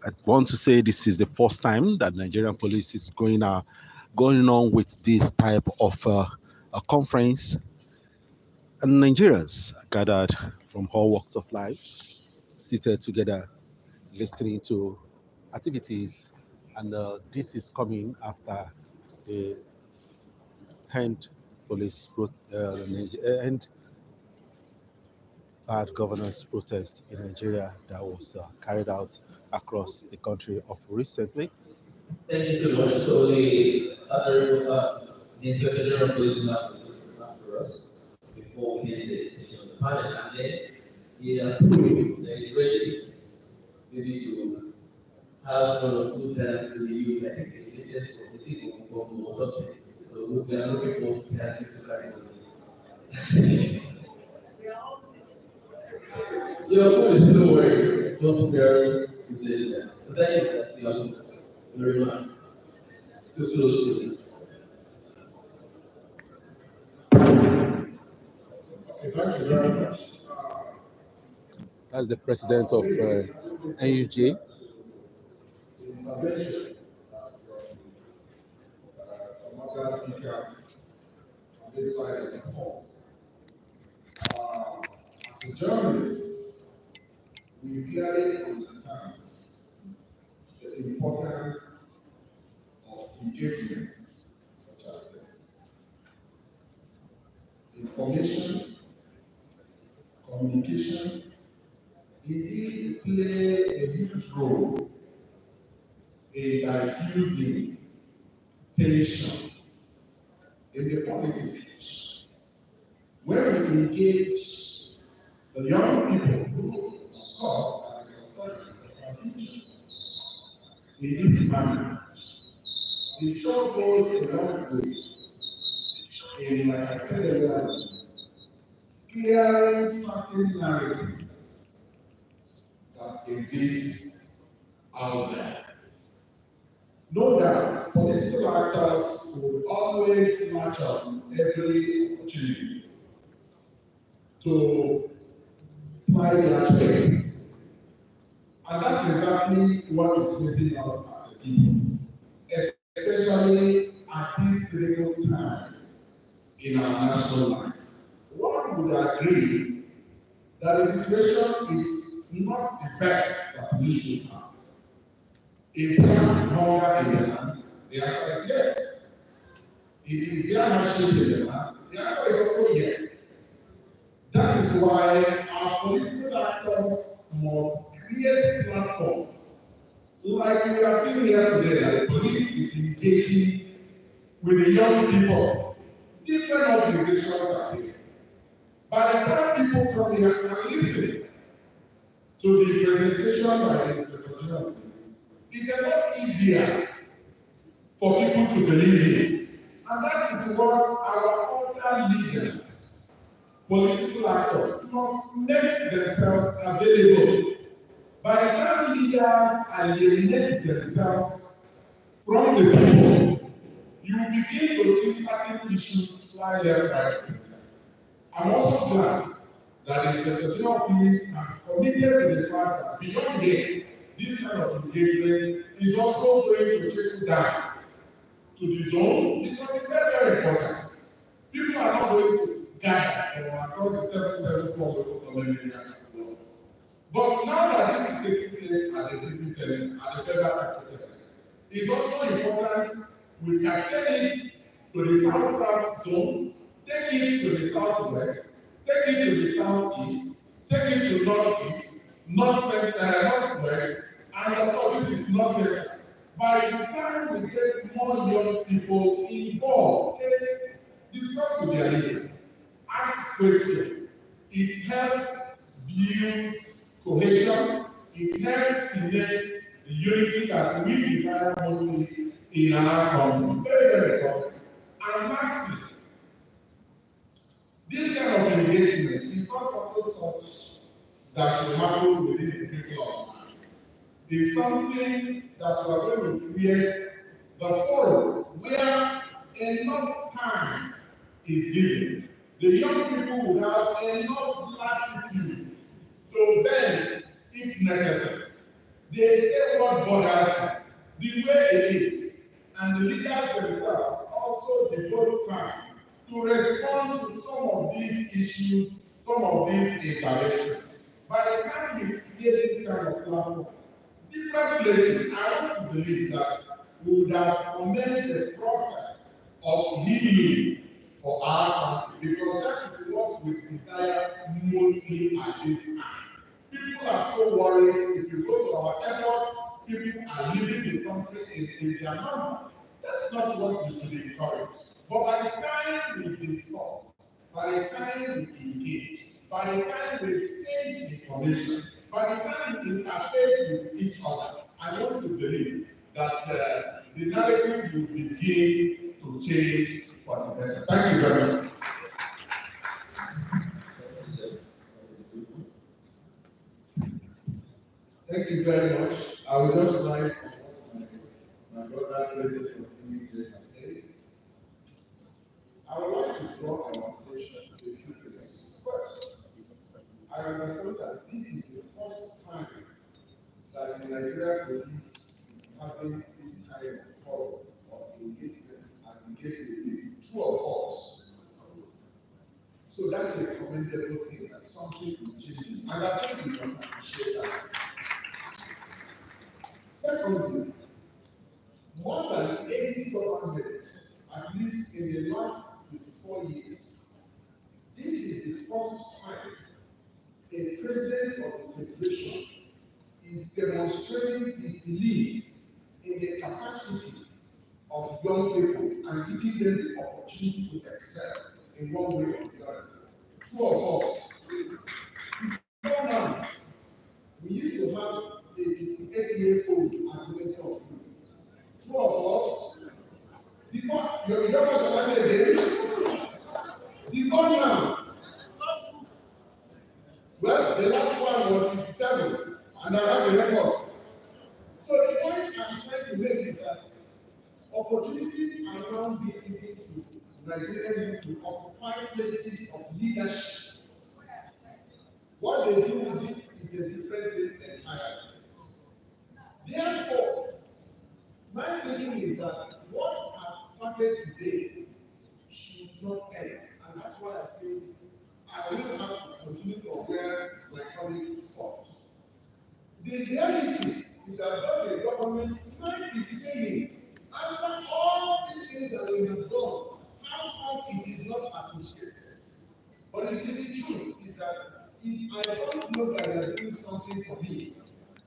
I want to say this is the first time that Nigerian Police is going on with this type of a conference, and Nigerians gathered from all walks of life, seated together, listening to activities, and this is coming after the end bad governance protest in Nigeria that was carried out across the country of recently. Thank you so much. So the Inspector General Police for us before we end the session of the panel, and then he has proved that he's ready maybe to have 1 or 2 times to review the latest of the people or something. So we are looking forward to having to carry on. Your food is no worry, just very good. So thank you very much. Too close to it. Thank you very much. That's the president of NUJ. Intervention some other speakers on this side of the hall. As a journalist, we clearly understand the importance of engagements such as this. Information, communication, indeed play a huge role in diffusing tension in the community. When we engage the young people who, of course, are the custodians of our future in this manner, it sure goes a long way in, like I said earlier, clearing certain narratives that exist out there. No doubt, political actors will always snatch up every opportunity to ply their trade. And that's exactly what is facing us as a people, especially at this critical time in our national life. One would agree that the situation is not the best that we should have. Is there hunger in the land? The answer is yes. Is there hardship in the land? The answer is also yes. That is why our political actors must create platforms like we are seeing here today, that the police is engaging with the young people. Different organizations are here. By the time people come here and listen to the presentation by the Inspector General, it's a lot easier for people to believe in. And that is what our other leaders political actors must make themselves available. By the time leaders alienate themselves from the people, you begin to see certain issues fly left, right, and center. I'm also glad that the Secretary of Police has committed to the fact that beyond here, this kind of engagement is also going to trickle down to the zones because it's very, very important. People are not going to gather across the 774 local government areas at once. But now that this is taking place at the city center, at the federal capital, it's also important we cascade it to the south-south zone, take it to the southwest, take it to the southeast, take it to northeast, northwest, and of course this is not there. By the time we get more young people involved, they discuss with their leaders, ask questions. It helps build cohesion, it helps cement the unity that we desire mostly in our country. Very, very important. And lastly, this kind of engagement is not also such that should happen within the people of mind. It's something that we are going to create the forum where enough time is given. The young people will have enough latitude to bend if necessary. They say what bothers them, the way it is, and the leaders themselves also devote time to respond to some of these issues, some of these interventions. By the time we create this kind of platform, different places, I want to believe that we would have commenced the process of healing for our country, because that is what we desire mostly at this time. People are so worried. If you go to our airports, people are leaving the country in their numbers. That's not what we should encourage. But by the time we discuss, by the time we engage, by the time we exchange information, by the time we interface with each other, I want to believe that the narrative will begin to change for the better. Thank you very much. Thank you very much. I would just like my brother President continue to say. I would like to draw our attention to a few things. First, I understand that this is the first time that the Nigerian police is having this kind of forum of engagement and engagement with two of us. So that's a commendable thing, that something is changing. And I think we must appreciate that. Secondly, more than 80 government, at least in the last 24 years, this is the first time a president of the federation is demonstrating the belief in the capacity of young people and giving them the opportunity to excel in one way or the other. Two of us. Before now, we used to have a 58-year-old administrator of youth. Two of us. Before, your young was before now. Well, the last one was 57, and I have a record. So the point I'm trying to make is that opportunities are now being given to Nigerian youth to occupy places of leadership. What they do with it is a different thing entirely. Therefore, my thinking is that what has started today should not end. And that's why I say I will have to continue from where my colleague stopped. The reality is that what the government might be saying, after all these things that we have done, how come it is not appreciated? But you see, the truth is that if I don't know that they are doing something for me,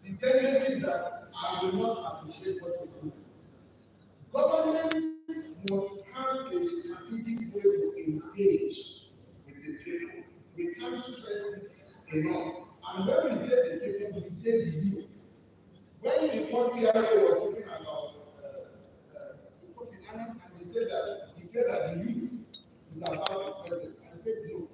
the tendency is that I will not appreciate what we do. Government must have a strategic way to engage with the people. We can't stress this enough. And when we say the people, we say the youth. When the first year was talking about and he said that the youth is about the president. I said no.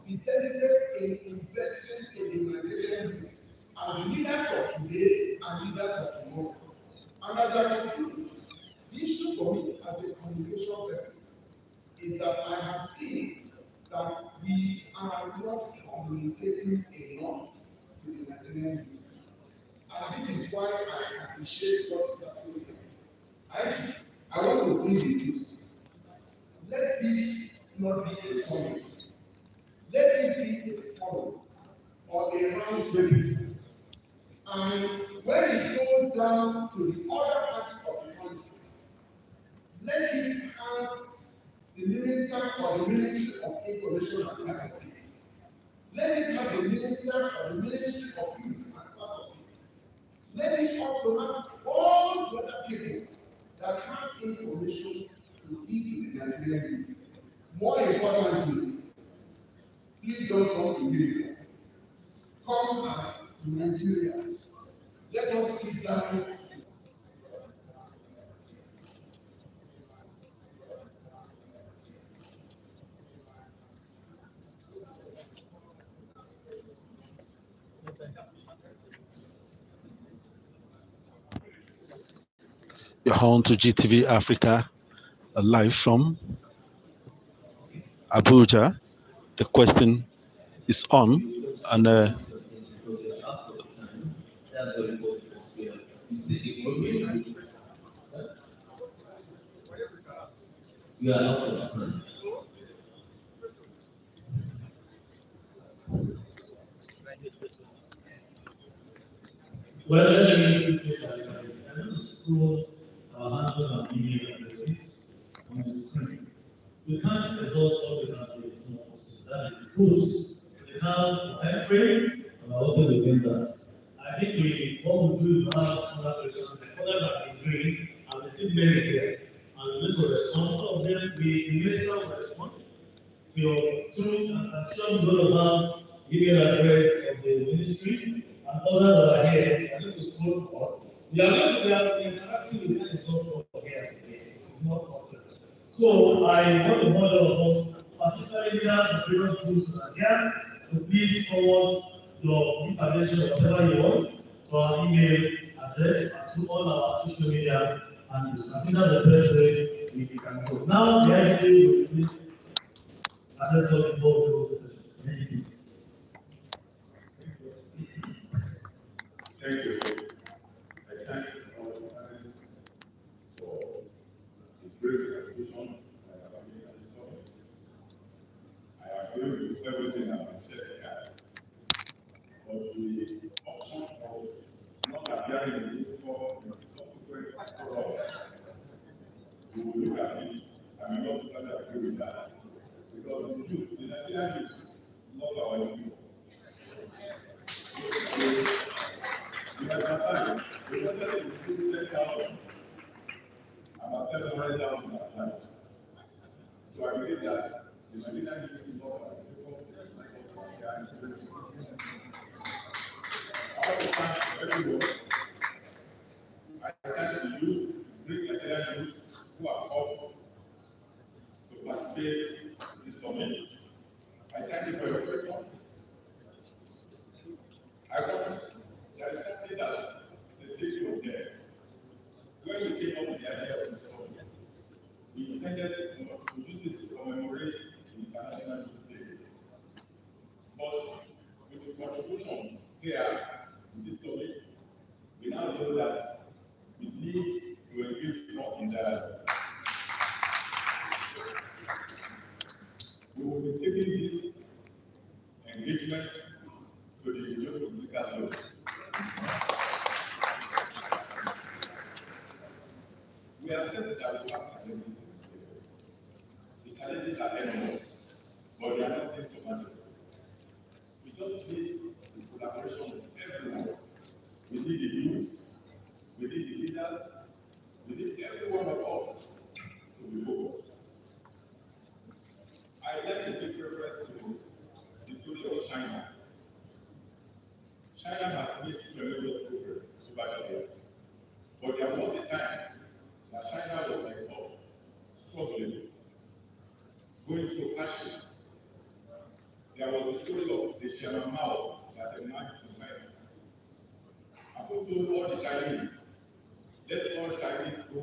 be dedicated in investing in the Nigerian youth as leaders of today and leaders of tomorrow. And as I conclude, the issue for me as a communication person is that I have seen that we are not communicating enough to the Nigerian youth. And this is why I appreciate what you are doing. I want to plead with you. Let this not be a summit. Let it be a forum or a round table. And when it goes down to the other parts of the country, let it have the minister or the Ministry of Information as part of it. Let it have the minister or the Ministry of Youth as part of it. Let it also have all the other people that have information to give to the Nigerian youth. More importantly, please don't come to me. Come as Nigerians. Let us sit down. You're on to GTV Africa, live from Abuja. The question is on, and You are out of time. Well, let me quickly clarify. I'm going to scroll our handles and email addresses on the screen. We can't exhaust all the candidates, it's not possible. That is because we have a time frame and we're also doing that. I think what we do is have another question, the others have been doing, and we still very here. And we need to respond. All of them, the minister will respond to your truth, and I'm sure we will have email address of the ministry, and others that are here. I need to scroll forward. We are going to be interacting with them source of here today. It is not possible. So I want to model of us, particularly leaders of various groups that are here, to please forward your information or whatever you want to our email address and to all our social media handles. I think that's the best way we can go. Now, the idea will please address all the board processes. Thank you. Thank you. I thank all the parents for the great contribution I have made at this summit. I agree with everything I have said here. But the option of not appearing in the subsequent forum, we will look at it and we not totally agree with that. Because the youth, the Nigerian youth, not our youth. We have sometimes, we wanted to do 10,000. About 700,000 applied. So I believe that the Nigerian youth is not our difficult to I want to thank everyone. I thank the youth, great Nigerian youth who have come to participate in this summit. I thank you for your questions. There is something that is a teaching of there. When we came up with the idea of this summit, we intended to use it to commemorate the International Youth Day. But with the contributions here in this summit, we now know that we need to engage more in dialogue. We will be taking this engagement to the geopolitical level. We accept that we have challenges. The challenges are enormous, but they are not insurmountable. We just need the collaboration of everyone. We need the youth, we need the leaders, we need every one of us to be focused. I like to make reference to the story of China. China has made tremendous progress over the years. But there was a time that China was like us, struggling, going through hardship. there was a story of the Sherman Mao that emerged in China. I told all the Chinese, let all Chinese go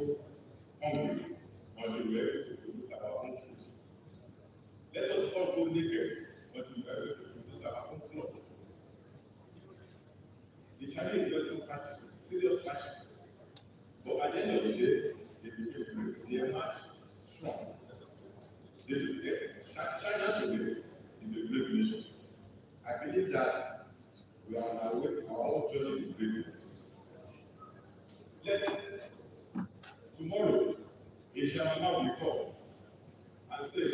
hungry until we are able to produce our own food. Let us all go naked until we are able to produce our own clothes. The Chinese were too passion, serious passion. But at the end of the day, they became great. They emerged strong. China today is a great nation. I believe that we are on our way, our own journey to greatness. Let tomorrow, a shaman will come and say,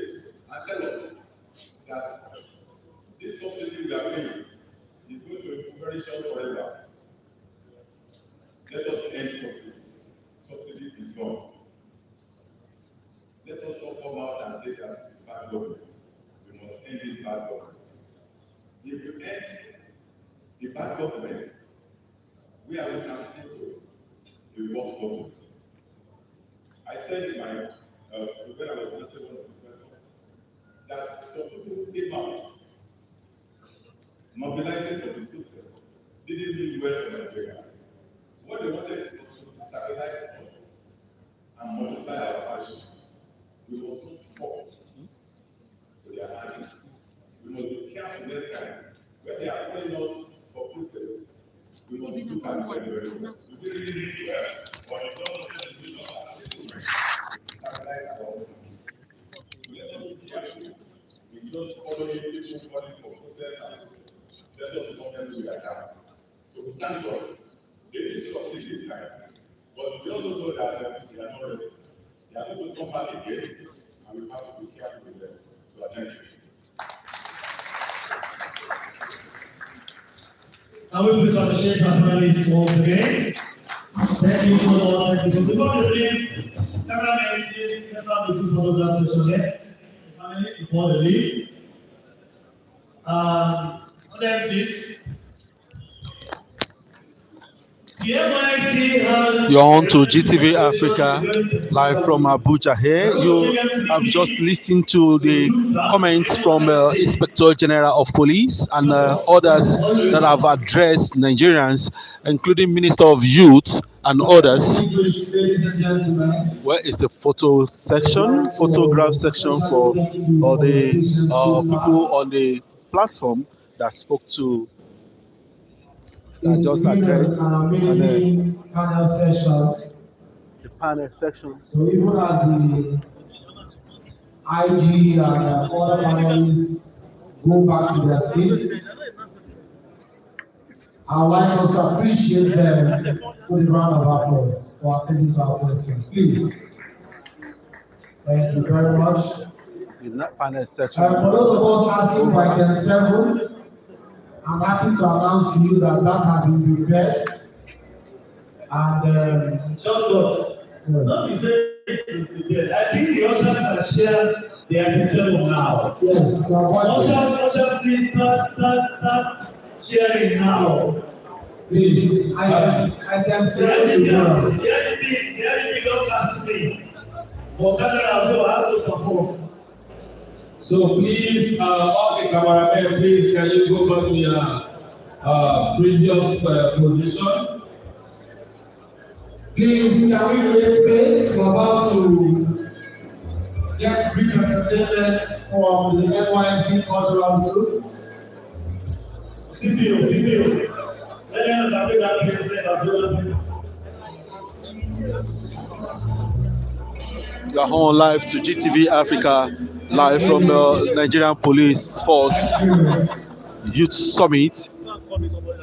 and tell us that this subsidy we are paying is going to perish us forever. Let us end subsidy. Subsidy is gone. Let us all come out and say that this is bad government. We must end this bad government. If you end the bad government, we are transiting to the worst government. I said in my when I was answering one of the questions that some people came out mobilizing for the protest didn't mean well for Nigeria. What they wanted was to stabilize us and multiply our passion. We must not fall to their hands. We must be careful next time. When they are calling us for protest, we must look at very well. We really, really well. But it doesn't do not stabilize our own. We let us be careful. We just follow people calling for protest and let us know when we are down. So we thank God. They did succeed this time. But we also know that they are not ready. They are going to come back again, and we have to be careful with them. So thank you. I will please appreciate our panelists once again. Thank you so much. Thank you so much. Before the leave, cameraman, please get out the two photographs session here. Finally, before the leave. Other MCs. You're on to GTV Africa, live from Abuja here. You have just listened to the comments from Inspector General of Police and others that have addressed Nigerians, including Minister of Youth and others. Where is the photo section, photograph section for all the people on the platform that spoke to that just addressed and panel session. the panel section. So even as the IG and other panelists go back to their seats, I would like us to appreciate them with a round of applause for attending to our questions. Please. Thank you very much. In that panel section. For those of us asking for item 7, I'm happy to announce to you that that has been prepared. And I think the others can share their concern now. Yes, Others, please start sharing now. Please, I can say The enemy don't ask me. But camera also have to perform. So please, all the cameramen, please, can you go back to your previous position? Please, can we create space? We're about to get brief entertainment from the NYC cultural group. CPU. Let them have that. You are on live to GTV Africa, live from the Nigerian Police Force Youth Summit,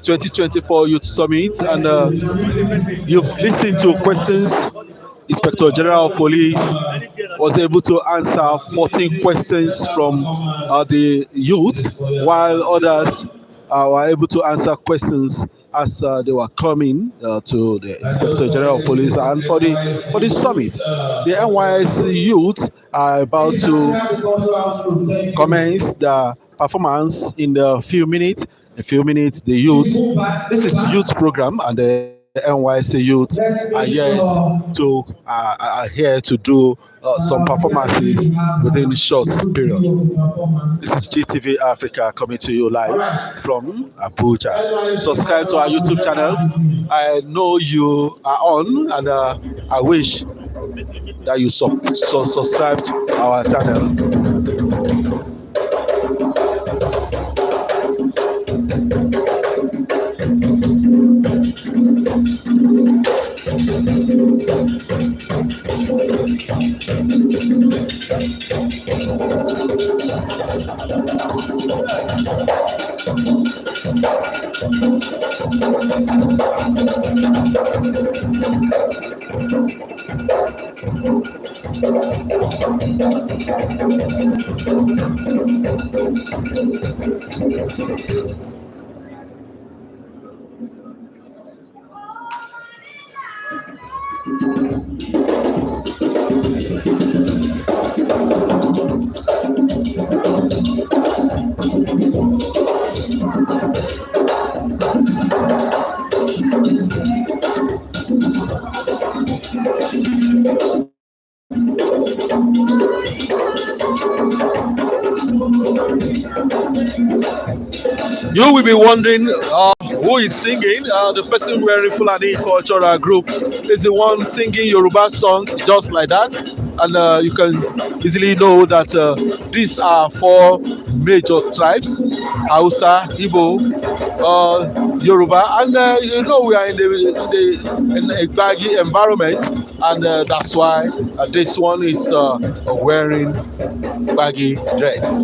2024 Youth Summit, and you've listened to questions. Inspector General of Police was able to answer 14 questions from the youth, while others were able to answer questions as they were coming to the Inspector General of Police. And for the summit, the NYC youth are about to commence the performance in a few minutes. The youth, this is youth program, and NYC youth are here to do some performances within a short period. This is GTV Africa coming to you live from Abuja. Subscribe to our YouTube channel. I know you are on, and I wish that you subscribe to our channel. You will be wondering who is singing. The person wearing Fulani cultural group is the one singing Yoruba song just like that. And you can easily know that these are four major tribes: Hausa, Igbo, Yoruba, and you know we are in a baggy environment, and that's why this one is wearing baggy dress.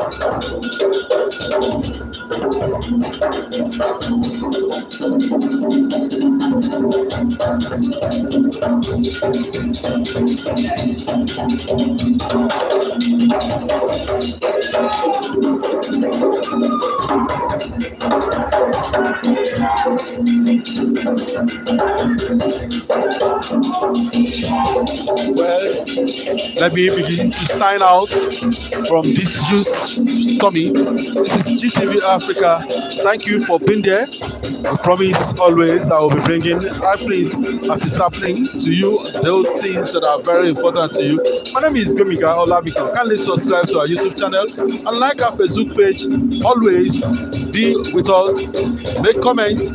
Well, let me begin to sign out from this youth summit. This is GTV Africa. Thank you for being there. We promise always that we'll be bringing things as is happening to you, those things that are very important to you. My name is Gomiga Olabiko. Kindly subscribe to our YouTube channel and like our Facebook page. Always be with us. Make comments.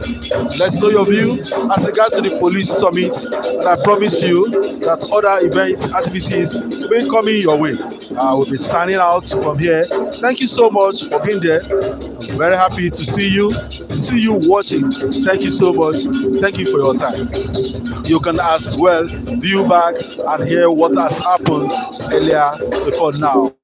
Let's know your view as regard to the police summit. And I promise you that other event activities will be coming your way. I will be signing out from here. Thank you so much for being there. I'm very happy to see you watching. Thank you so much. Thank you for your time. You can as well view back and hear what has happened earlier before now.